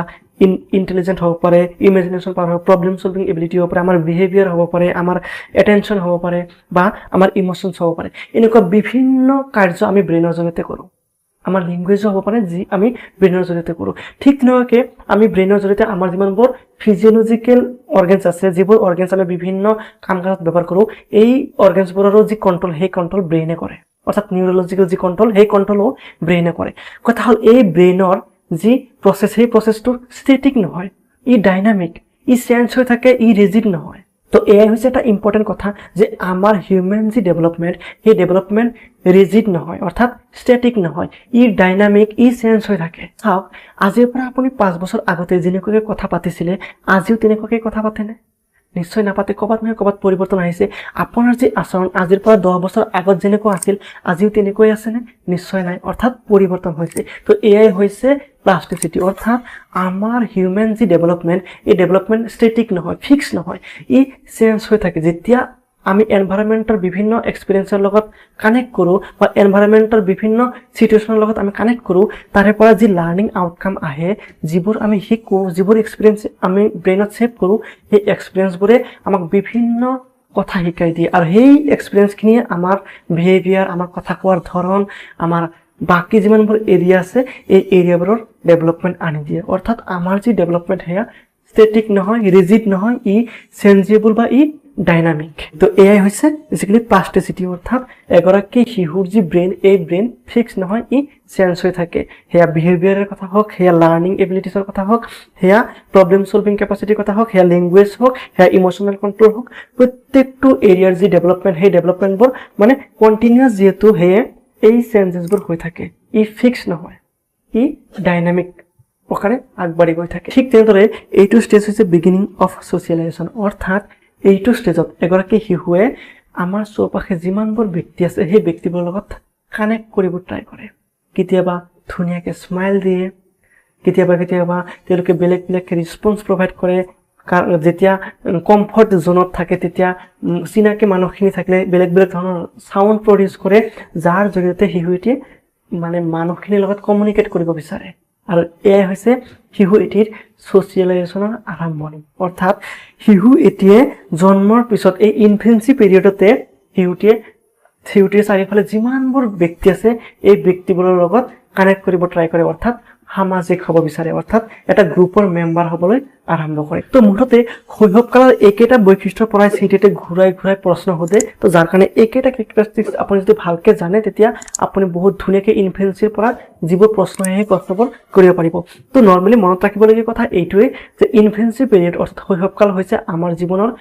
ইণ্টেলিজেণ্ট হ'ব পাৰে ইমেজিনেশ্যন পাৱাৰ হ'ব প্ৰব্লেম চলভিং এবিলিটি হ'ব পাৰে আমাৰ বিহেভিয়াৰ হ'ব পাৰে আমাৰ এটেনশ্যন হ'ব পাৰে বা আমাৰ ইম'শ্যনছ হ'ব পাৰে এনেকুৱা বিভিন্ন কাৰ্য আমি ব্ৰেইনৰ জৰিয়তে কৰোঁ আমাৰ লেংগুৱেজো হ'ব পাৰে যি আমি ব্ৰেইনৰ জৰিয়তে কৰোঁ ঠিক তেনেকুৱাকৈ আমি ব্ৰেইনৰ জৰিয়তে আমাৰ যিমানবোৰ ফিজিঅলজিকেল অৰ্গেনছ আছে যিবোৰ অৰ্গেনছ আমি বিভিন্ন কাম কাজত ব্যৱহাৰ কৰোঁ এই অৰ্গেনছবোৰৰো যি কণ্ট্ৰল সেই কণ্ট্ৰল ব্ৰেইনে কৰে অৰ্থাৎ নিউৰলজিকেল যি কণ্ট্ৰল সেই কণ্ট্ৰলো ব্ৰেইনে কৰে কথা হ'ল এই ব্ৰেইনৰ যি প্ৰচেছ সেই প্ৰচেছটো ষ্টেটিক নহয় ই ডাইনামিক ই চেঞ্জ হৈ থাকে ই ৰিজিড নহয় তো এয়াই হৈছে এটা ইম্পৰ্টেণ্ট কথা যে আমাৰ হিউমেন যি ডেভেলপমেণ্ট সেই ডেভেলপমেণ্ট ৰিজিড নহয় অৰ্থাৎ ষ্টেটিক নহয় ই ডাইনামিক ই চেঞ্জ হৈ থাকে চাওক আজিৰ পৰা আপুনি 5 বছৰ আগতে যেনেকুৱাকৈ কথা পাতিছিলে আজিও তেনেকুৱাকৈ কথা পাতেনে নিশ্চয় নাপাতে ক'ৰবাত নহয় ক'ৰবাত পৰিৱৰ্তন আহিছে আপোনাৰ যি আচৰণ আজিৰ পৰা 10 বছৰ আগত যেনেকুৱা আছিল আজিও তেনেকৈ আছেনে নিশ্চয় নাই অৰ্থাৎ পৰিৱৰ্তন হৈছে তো এয়াই হৈছে প্লাষ্টিচিটি অৰ্থাৎ আমাৰ হিউমেন যি ডেভেলপমেণ্ট এই ডেভেলপমেণ্ট ষ্টেটিক নহয় ফিক্স নহয় ই চেঞ্জ হৈ থাকে যেতিয়া আমি এনভাইৰনমেণ্টৰ বিভিন্ন এক্সপিৰিয়েঞ্চৰ লগত কানেক্ট কৰোঁ বা এনভাইৰনমেণ্টৰ বিভিন্ন চিটুৱেশ্যনৰ লগত আমি কানেক্ট কৰোঁ তাৰে পৰা যি লাৰ্ণিং আউটকাম আহে যিবোৰ আমি শিকোঁ যিবোৰ এক্সপিৰিয়েঞ্চ আমি ব্ৰেইনত ছেভ কৰোঁ সেই এক্সপিৰিয়েঞ্চবোৰে আমাক বিভিন্ন কথা শিকাই দিয়ে আৰু সেই এক্সপিৰিয়েঞ্চখিনিয়ে আমাৰ বিহেভিয়াৰ আমাৰ কথা কোৱাৰ ধৰণ আমাৰ বাকী যিমানবোৰ এৰিয়া আছে এই এৰিয়াবোৰৰ ডেভেলপমেণ্ট আনি দিয়ে অৰ্থাৎ আমাৰ যি ডেভেলপমেণ্ট সেয়া ষ্টেটিক নহয় ৰিজিড নহয় ই চেঞ্জেবল বা ই ডাইনামিক তো এয়াই হৈছে বেচিকেলি প্লাষ্টিচিটি অৰ্থাৎ এগৰাকী শিশুৰ যি ব্ৰেইন এই ব্ৰেইন ফিক্স নহয় ই চেঞ্জ হৈ থাকে সেয়া বিহেভিয়াৰৰ কথা হওক সেয়া লাৰ্ণিং এবিলিটিছৰ কথা হওক সেয়া প্ৰব্লেম চলভিং কেপাচিটিৰ কথা হওক সেয়া লেংগুৱেজ হওক সেয়া ইম'চনেল কণ্ট্ৰল হওক প্ৰত্যেকটো এৰিয়াৰ যি ডেভেলপমেণ্ট সেই ডেভেলপমেণ্টবোৰ মানে কণ্টিনিউৱাছ যিহেতু সেয়ে এই চেঞ্জেছবোৰ হৈ থাকে ই ফিক্স নহয় ই ডাইনামিক প্ৰকাৰে আগবাঢ়ি গৈ থাকে ঠিক তেনেদৰে এইটো ষ্টেজ হৈছে বিগিনিং অফ ছ'চিয়েলাইজেশ্যন অৰ্থাৎ এইটো ষ্টেজত এগৰাকী শিশুৱে আমাৰ চৌপাশে যিমানবোৰ ব্যক্তি আছে সেই ব্যক্তিবোৰৰ লগত কানেক্ট কৰিব ট্ৰাই কৰে কেতিয়াবা ধুনীয়াকৈ স্মাইল দিয়ে কেতিয়াবা কেতিয়াবা তেওঁলোকে বেলেগ বেলেগ ৰেছপন্স প্ৰভাইড কৰে। যেতিয়া কমফৰ্ট জোনত থাকে তেতিয়া চিনাকি মানুহখিনি থাকিলে বেলেগ বেলেগ ধৰণৰ চাউণ্ড প্ৰডিউচ কৰে, যাৰ জৰিয়তে শিশুটিয়ে মানে মানুহখিনিৰ লগত কমিউনিকেট কৰিব বিচাৰে। আৰু এয়াই হৈছে শিশু এটিৰ ছ'চিয়েলাইজেশ্যনৰ আৰম্ভণি। অৰ্থাৎ শিশু এটিয়ে জন্মৰ পিছত এই ইনফেন্সি পিৰিয়ডতে শিশুটিৰ চাৰিওফালে যিমানবোৰ ব্যক্তি আছে এই ব্যক্তিবোৰৰ লগত কানেক্ট কৰিব ট্ৰাই কৰে, অৰ্থাৎ সামাজিক হ'ব বিচাৰে, অৰ্থাৎ এটা গ্ৰুপৰ মেম্বাৰ হ'বলৈ আৰম্ভ কৰে। তো মুঠতে শৈশৱকালৰ একেটা বৈশিষ্ট্যৰ পৰাই চিটিতে ঘূৰাই ঘূৰাই প্ৰশ্ন সোধে। তো যাৰ কাৰণে একেটা কেৰেক্টাৰিষ্টিক্স আপুনি যদি ভালকৈ জানে তেতিয়া আপুনি বহুত ধুনীয়াকৈ ইনফেন্সিৰ পৰা যিবোৰ প্ৰশ্ন আহে সেই প্ৰশ্নবোৰ কৰিব পাৰিব। তো নৰ্মেলি মনত ৰাখিবলগীয়া কথা এইটোৱেই যে ইনফেন্সি পিৰিয়ড অৰ্থাৎ শৈশৱকাল হৈছে আমাৰ জীৱনৰ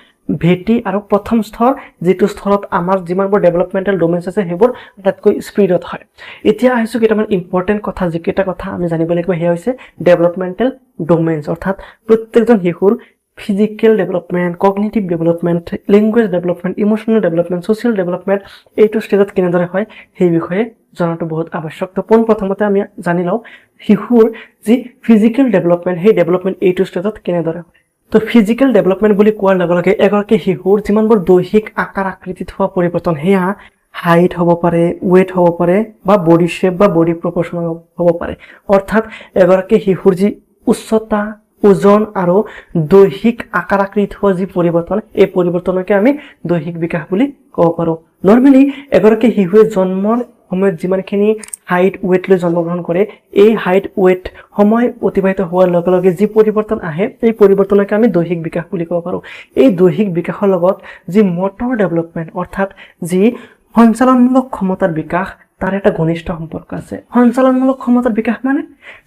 ভেটি আৰু প্ৰথম স্তৰ, যিটো স্তৰত আমাৰ যিমানবোৰ ডেভেলপমেণ্টেল ডমেইনছ আছে সেইবোৰ আটাইতকৈ স্পীডত হয়। এতিয়া আহিছোঁ কেইটামান ইম্পৰ্টেণ্ট কথা, যিকেইটা কথা আমি জানিব লাগিব সেয়া হৈছে ডেভেলপমেণ্টেল ডমেইনছ, অৰ্থাৎ প্ৰত্যেকজন শিশুৰ physical development, cognitive development, language development, emotional development, social development এইটো ষ্টেজত কেনেদৰে হয় সেই বিষয়ে জনাটো বহুত আৱশ্যক। তো পোনপ্ৰথমতে আমি জানি লওঁ শিশুৰ যি ফিজিকেল ডেভেলপমেণ্ট সেই ডেভেলপমেণ্ট এইটো ষ্টেজত কেনেদৰে হয়। তো ফিজিকেল ডেভেলপমেণ্ট বুলি কোৱাৰ লগে লগে এগৰাকী শিশুৰ যিমানবোৰ দৈহিক আকাৰ আকৃতিত হোৱা পৰিৱৰ্তন সেয়া হাইট হ'ব পাৰে, ৱেইট হ'ব পাৰে বা বডি শ্বেপ বা বডি প্ৰপৰ্চন হ'ব পাৰে। অৰ্থাৎ এগৰাকী শিশুৰ যি উচ্চতা, ওজন আৰু দৈহিক আকাৰ আকৃতিত হোৱা যি পৰিৱৰ্তন এই পৰিৱৰ্তনকে আমি দৈহিক বিকাশ বুলি ক'ব পাৰোঁ। নৰ্মেলি এগৰাকী শিশুৱে জন্মৰ সময়ত যিমানখিনি হাইট ৱেইট লৈ জন্মগ্ৰহণ কৰে এই হাইট ৱেইট সময় অতিবাহিত হোৱাৰ লগে লগে যি পৰিৱৰ্তন আহে এই পৰিৱৰ্তনকে আমি দৈহিক বিকাশ বুলি ক'ব পাৰোঁ। এই দৈহিক বিকাশৰ লগত যি মটৰ ডেভেলপমেণ্ট অৰ্থাৎ যি সঞ্চালনমূলক ক্ষমতাৰ বিকাশ তাৰ এটা ঘনিষ্ঠ সম্পৰ্ক আছে। সঞ্চালনমূলক ক্ষমতাৰ বিকাশ মানে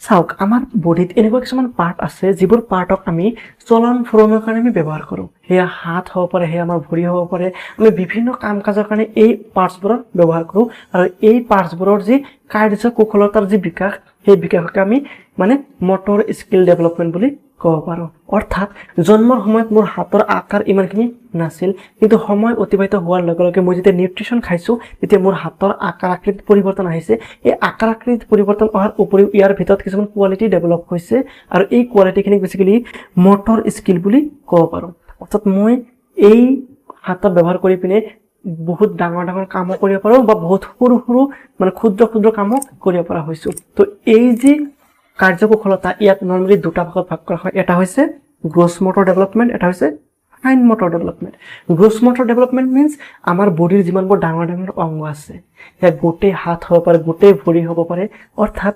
চাওক আমাৰ বডিত এনেকুৱা কিছুমান পাৰ্ট আছে যিবোৰ পাৰ্টক আমি চলন ফুৰণৰ কাৰণে আমি ব্যৱহাৰ কৰোঁ। সেয়া হাত হ'ব পাৰে, সেয়া আমাৰ ভৰি হ'ব পাৰে, আমি বিভিন্ন কাম কাজৰ কাৰণে এই পাৰ্টছবোৰৰ ব্যৱহাৰ কৰোঁ। আৰু এই পাৰ্টছবোৰৰ যি কাৰ্যকুশলতাৰ যি বিকাশ সেই বিকাশকে আমি মানে মটৰ স্কিল ডেভেলপমেণ্ট বুলি ক'ব পাৰোঁ। অৰ্থাৎ জন্মৰ সময়ত মোৰ হাতৰ আকাৰ ইমানখিনি নাছিল, কিন্তু সময় অতিবাহিত হোৱাৰ লগে লগে মই যেতিয়া নিউট্ৰিশ্যন খাইছোঁ তেতিয়া মোৰ হাতৰ আকাৰ আকৃতিত পৰিৱৰ্তন আহিছে। এই আকাৰ আকৃতিত পৰিৱৰ্তন অহাৰ উপৰিও ইয়াৰ ভিতৰত কিছুমান কোৱালিটি ডেভেলপ হৈছে আৰু এই কোৱালিটিখিনিক বেছিকেলি মটৰ স্কিল বুলি ক'ব পাৰোঁ। অৰ্থাৎ মই এই হাতত ব্যৱহাৰ কৰি পিনে বহুত ডাঙৰ ডাঙৰ কামো কৰিব পাৰোঁ বা বহুত সৰু সৰু মানে ক্ষুদ্ৰ ক্ষুদ্ৰ কামো কৰিব পৰা হৈছোঁ। তো এই যি কাৰ্যকুশলতা ইয়াক নৰ্মেলি দুটা ভাগত ভাগ কৰা হয়। এটা হৈছে গ্ৰছ মটৰ ডেভেলপমেণ্ট, এটা হৈছে fine motor development. Gross motor development means আমাৰ বডিৰ যিমানবোৰ ডাঙৰ ডাঙৰ অংগ আছে সেয়া গোটেই হাত হ'ব পাৰে, গোটেই ভৰি হ'ব পাৰে। অৰ্থাৎ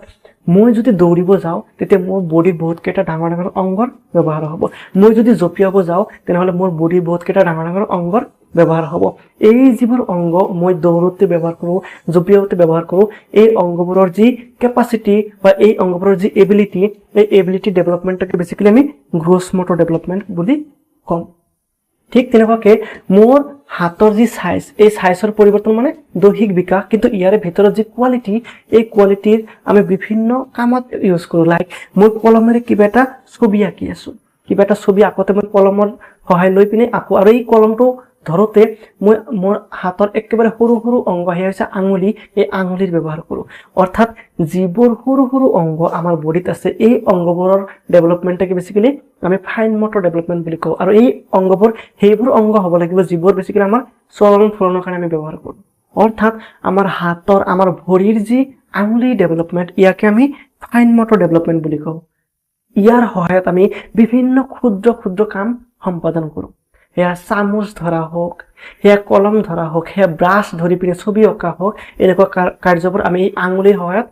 মই যদি দৌৰিব যাওঁ তেতিয়া মোৰ বডিৰ বহুতকেইটা ডাঙৰ ডাঙৰ অংগৰ ব্যৱহাৰ হ'ব। মই যদি জঁপিয়াব যাওঁ তেনেহ'লে মোৰ বডিৰ বহুতকেইটা ডাঙৰ ডাঙৰ অংগৰ ব্যৱহাৰ হ'ব। এই যিবোৰ অংগ মই দৌৰোতে ব্যৱহাৰ কৰোঁ, জঁপিয়াওঁতে ব্যৱহাৰ কৰোঁ, এই অংগবোৰৰ যি কেপাচিটি বা এই অংগবোৰৰ যি এবিলিটি এই এবিলিটি ডেভেলপমেণ্টকে বেছিকেলি আমি গ্ৰছ মটৰ ডেভেলপমেণ্ট বুলি কওঁ। ঠিক তেনেকুৱাকৈ মোৰ হাতৰ যি চাইজ এই চাইজৰ পৰিৱৰ্তন মানে দৈহিক বিকাশ, কিন্তু ইয়াৰে ভিতৰত যি কোৱালিটি এই কোৱালিটিৰ আমি বিভিন্ন কামত ইউজ কৰোঁ। লাইক মই কলমেৰে কিবা এটা ছবি আঁকি আছোঁ, কিবা এটা ছবি আঁকোতে মই কলমৰ সহায় লৈ পিনে আঁকো আৰু এই কলমটো ধৰোতে মই মোৰ হাতৰ একেবাৰে সৰু সৰু অংগ সেয়া হৈছে আঙুলি, এই আঙুলিৰ ব্যৱহাৰ কৰোঁ। অৰ্থাৎ যিবোৰ সৰু সৰু অংগ আমাৰ বডিত আছে এই অংগবোৰৰ ডেভেলপমেণ্টকে বেছিকেলি আমি ফাইন মটৰ ডেভেলপমেণ্ট বুলি কওঁ। আৰু এই অংগবোৰ সেইবোৰ অংগ হ'ব লাগিব যিবোৰ বেছিকেলি আমাৰ চলন ফুৰণৰ কাৰণে আমি ব্যৱহাৰ কৰোঁ। অৰ্থাৎ আমাৰ হাতৰ আমাৰ ভৰিৰ যি আঙুলি ডেভেলপমেণ্ট ইয়াকে আমি ফাইন মটৰ ডেভেলপমেণ্ট বুলি কওঁ। ইয়াৰ সহায়ত আমি বিভিন্ন ক্ষুদ্ৰ ক্ষুদ্ৰ কাম সম্পাদন কৰোঁ। সেয়া চামুচ ধৰা হওক, সেয়া কলম ধৰা হওক, সেয়া ব্ৰাছ ধৰি পিনে ছবি অঁকা হওক, এনেকুৱা কাৰ্যবোৰ আমি এই আঙুলিৰ সহায়ত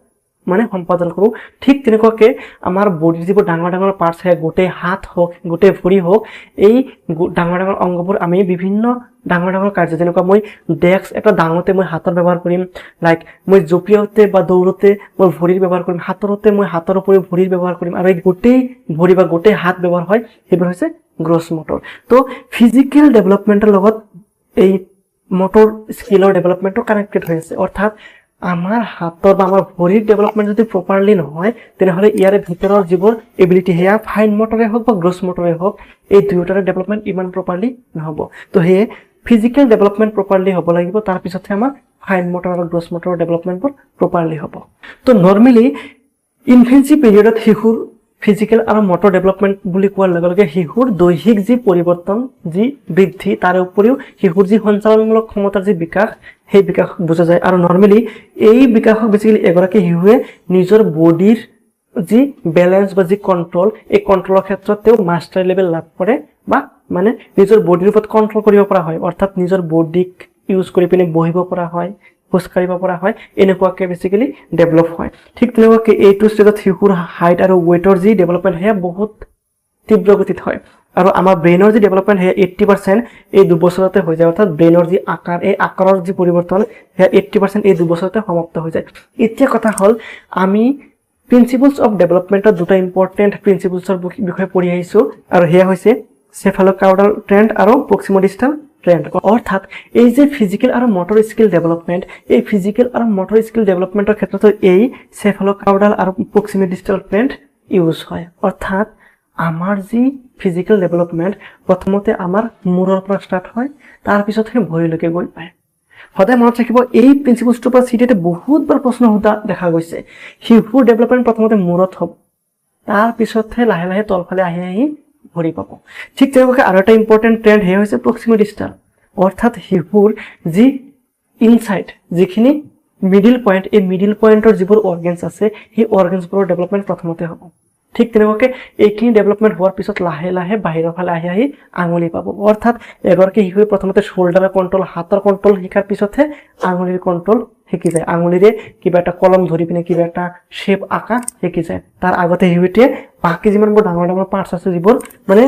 মানে সম্পাদন কৰোঁ। ঠিক তেনেকুৱাকৈ আমাৰ বডিৰ যিবোৰ ডাঙৰ ডাঙৰ পাৰ্টছ সেয়া গোটেই হাত হওক, গোটেই ভৰি হওক, এই ডাঙৰ ডাঙৰ অংগবোৰ আমি বিভিন্ন ডাঙৰ ডাঙৰ কাৰ্য যেনেকুৱা মই ডেস্ক এটা দাঙোতে মই হাতৰ ব্যৱহাৰ কৰিম, লাইক মই জঁপিয়াওঁতে বা দৌৰোতে মই ভৰিৰ ব্যৱহাৰ কৰিম, সাঁতোৰোতে মই হাতৰ উপৰিও ভৰিৰ ব্যৱহাৰ কৰিম, আৰু এই গোটেই ভৰি বা গোটেই হাত ব্যৱহাৰ হয় সেইবোৰ হৈছে গ্ৰছ মটৰ। তো ফিজিকেল ডেভেলপমেণ্টৰ লগত এই মটৰ স্কিলৰ ডেভেলপমেণ্টটো কানেক্টেড হৈ আছে। অৰ্থাৎ আমাৰ হাতৰ বা আমাৰ ভৰিৰ ডেভেলপমেণ্ট যদি প্ৰপাৰলি নহয় তেনেহ'লে ইয়াৰে ভিতৰৰ যিবোৰ এবিলিটি সেয়া ফাইন মটৰে হওক বা গ্ৰছ মটৰে হওক এই দুয়োটাৰে ডেভেলপমেণ্ট ইমান প্ৰপাৰলি নহ'ব। তো সেয়ে ফিজিকেল ডেভেলপমেণ্ট প্ৰপাৰলি হ'ব লাগিব, তাৰপিছতহে আমাৰ ফাইন মটৰ আৰু গ্ৰছ মটৰৰ ডেভেলপমেণ্টবোৰ প্ৰপাৰলি হ'ব। তো নৰ্মেলি ইনফেন্সি পিৰিয়ডত শিশুৰ ফিজিকেল আৰু মটৰ ডেভেলপমেণ্ট বুলি কোৱাৰ লগে লগে শিশুৰ দৈহিক যি পৰিৱৰ্তন যি বৃদ্ধি তাৰ উপৰিও শিশুৰ যি সঞ্চালনমূলক ক্ষমতাৰ যি বিকাশ সেই বিকাশ বুজা যায় আৰু নৰ্মেলি এই বিকাশক বেছিকেলি এগৰাকী শিশুৱে নিজৰ বডিৰ যি বেলেঞ্চ বা যি কণ্ট্ৰল এই কণ্ট্ৰলৰ ক্ষেত্ৰত তেওঁ মাষ্টাৰ লেভেল লাভ কৰে বা মানে নিজৰ বডিৰ ওপৰত কণ্ট্ৰল কৰিব পৰা হয় অৰ্থাৎ নিজৰ বডিক ইউজ কৰি পিনে বহিব পৰা হয় খোজ কাঢ়িব পৰা হয় এনেকুৱাকৈ বেছিকেলি ডেভেলপ হয় ঠিক তেনেকুৱাকৈ এইটো ষ্টেজত শিশুৰ হাইট আৰু ৱেইটৰ যি ডেভেলপমেণ্ট সেয়া বহুত তীব্ৰ গতিত হয় আৰু আমাৰ ব্ৰেইনৰ যি ডেভেলপমেণ্ট সেয়া 80% এই 2 বছৰতে হৈ যায় অৰ্থাৎ ব্ৰেইনৰ যি আকাৰ এই আকাৰৰ যি পৰিৱৰ্তন সেয়া 80% এই 2 বছৰতে সমাপ্ত হৈ যায় এতিয়া কথা হ'ল আমি প্ৰিন্সিপলছ অফ ডেভেলপমেণ্টৰ দুটা ইম্পৰ্টেণ্ট প্ৰিন্সিপলছৰ বিষয়ে পঢ়ি আহিছোঁ আৰু সেয়া হৈছে চেফালোকাউডাল ট্ৰেণ্ড আৰু প্ৰক্সিমোডিষ্টাল ট্ৰেণ্ড অৰ্থাৎ এই যে ফিজিকেল আৰু মটৰ স্কিল ডেভেলপমেণ্ট এই ফিজিকেল আৰু মটৰ স্কিল ডেভেলপমেণ্টৰ ক্ষেত্ৰতো এই চেফালোকাউডাল আৰু প্ৰক্সিমোডিষ্টাল ট্ৰেণ্ড ইউজ হয় অৰ্থাৎ আমাৰ যি ফিজিকেল ডেভেলপমেণ্ট প্ৰথমতে আমাৰ মূৰৰ পৰা ষ্টাৰ্ট হয় তাৰপিছতহে ভৰিলৈকে গৈ পায় সদায় মনত ৰাখিব এই প্ৰিন্সিপলছটোৰ পৰা চিটিতে বহুতবাৰ প্ৰশ্ন সোধা দেখা গৈছে শিশুৰ ডেভেলপমেণ্ট প্ৰথমতে মূৰত হ'ব তাৰপিছতহে লাহে লাহে তলফালে আহি আহি ভৰি পাব ঠিক তেনেকুৱাকৈ আৰু এটা ইম্পৰ্টেণ্ট ট্ৰেণ্ড সেয়া হৈছে প্ৰক্সিমোডিষ্টাল অৰ্থাৎ শিশুৰ যি ইনচাইড যিখিনি মিডিল পইণ্ট এই মিডিল পইণ্টৰ যিবোৰ অৰ্গেনছ আছে সেই অৰ্গেনছবোৰৰ ডেভেলপমেণ্ট প্ৰথমতে হ'ব ঠিক তেনেকুৱাকৈ এইখিনি ডেভেলপমেণ্ট হোৱাৰ পিছত লাহে লাহে বাহিৰৰ ফালে আহি আহি আঙুলি পাব অৰ্থাৎ এগৰাকী শিশুৱে প্ৰথমতে শোল্ডাৰৰ কণ্ট্ৰল হাতৰ কণ্ট্ৰল শিকাৰ পিছতহে আঙুলিৰ কণ্ট্ৰল শিকি যায় আঙুলিৰে কিবা এটা কলম ধৰি পিনে কিবা এটা শ্বেপ আঁকা শিকি যায় তাৰ আগতে শিশুটিয়ে বাকী যিমানবোৰ ডাঙৰ ডাঙৰ পাৰ্টছ আছে যিবোৰ মানে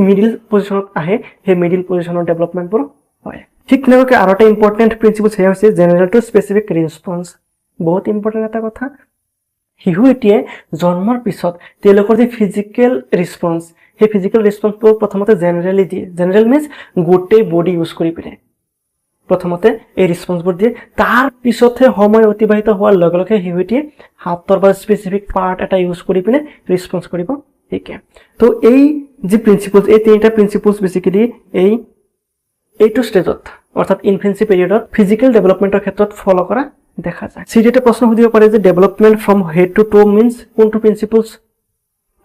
মিডিল পজিশ্যনত আহে সেই মিডিল পজিশ্যনৰ ডেভেলপমেণ্টবোৰ হয় ঠিক তেনেকুৱাকৈ আৰু এটা ইম্পৰ্টেণ্ট প্ৰিন্সিপল সেয়া হৈছে জেনেৰেল টু স্পেচিফিক ৰেছপন্স বহুত ইম্পৰ্টেণ্ট এটা কথা শিশু এটিয়ে জন্মৰ পিছত তেওঁলোকৰ যি ফিজিকেল ৰেছপন্স সেই ফিজিকেল ৰেছপন্সবোৰ প্ৰথমতে জেনেৰেলি দিয়ে জেনেৰেল মিনছ গোটেই বডি ইউজ কৰি পিনে প্ৰথমতে এই ৰেছপন্সবোৰ দিয়ে তাৰ পিছতহে সময় অতিবাহিত হোৱাৰ লগে লগে শিশুটিয়ে হাতৰ বা স্পেচিফিক পাৰ্ট এটা ইউজ কৰি পিনে ৰেছপন্স কৰিব শিকে তো এই যি প্ৰিন্সিপলছ এই তিনিটা প্ৰিন্সিপলছ বেছিকেলি এইটো ষ্টেজত অৰ্থাৎ ইনফেন্সি পিৰিয়ডত ফিজিকেল ডেভেলপমেণ্টৰ ক্ষেত্ৰত ফ'ল' কৰা দেখা যায় চিডিএতে প্ৰশ্ন সুধিব পাৰে যে ডেভেলপমেণ্ট ফ্ৰম হেড টু টো মিনছ কোনটো প্ৰিন্সিপলছ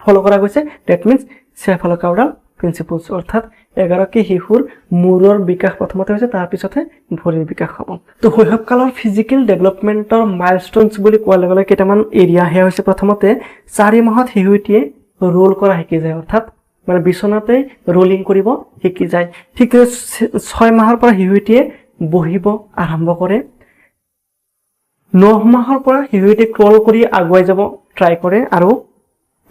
ফ'ল' কৰা গৈছে ডেট মিনছ চেফালোকাউডাল প্ৰিন্সিপলছ অৰ্থাৎ এগৰাকী শিশুৰ মূৰৰ বিকাশ প্ৰথমতে হৈছে তাৰপিছতহে ভৰিৰ বিকাশ হ'ব তো শৈশৱকালৰ ফিজিকেল ডেভেলপমেণ্টৰ মাইলষ্টনছ বুলি কোৱাৰ লগে লগে কেইটামান এৰিয়া সেয়া হৈছে প্ৰথমতে 4 মাহত শিশুটিয়ে ৰোল কৰা শিকি যায় অৰ্থাৎ মানে বিচনাতে ৰোলিং কৰিব শিকি যায় ঠিক 6 মাহৰ পৰা শিশুটিয়ে বহিব আৰম্ভ কৰে 9 মাহৰ পৰা শিশুটিয়ে ক্ৰল কৰি আগুৱাই যাব ট্ৰাই কৰে আৰু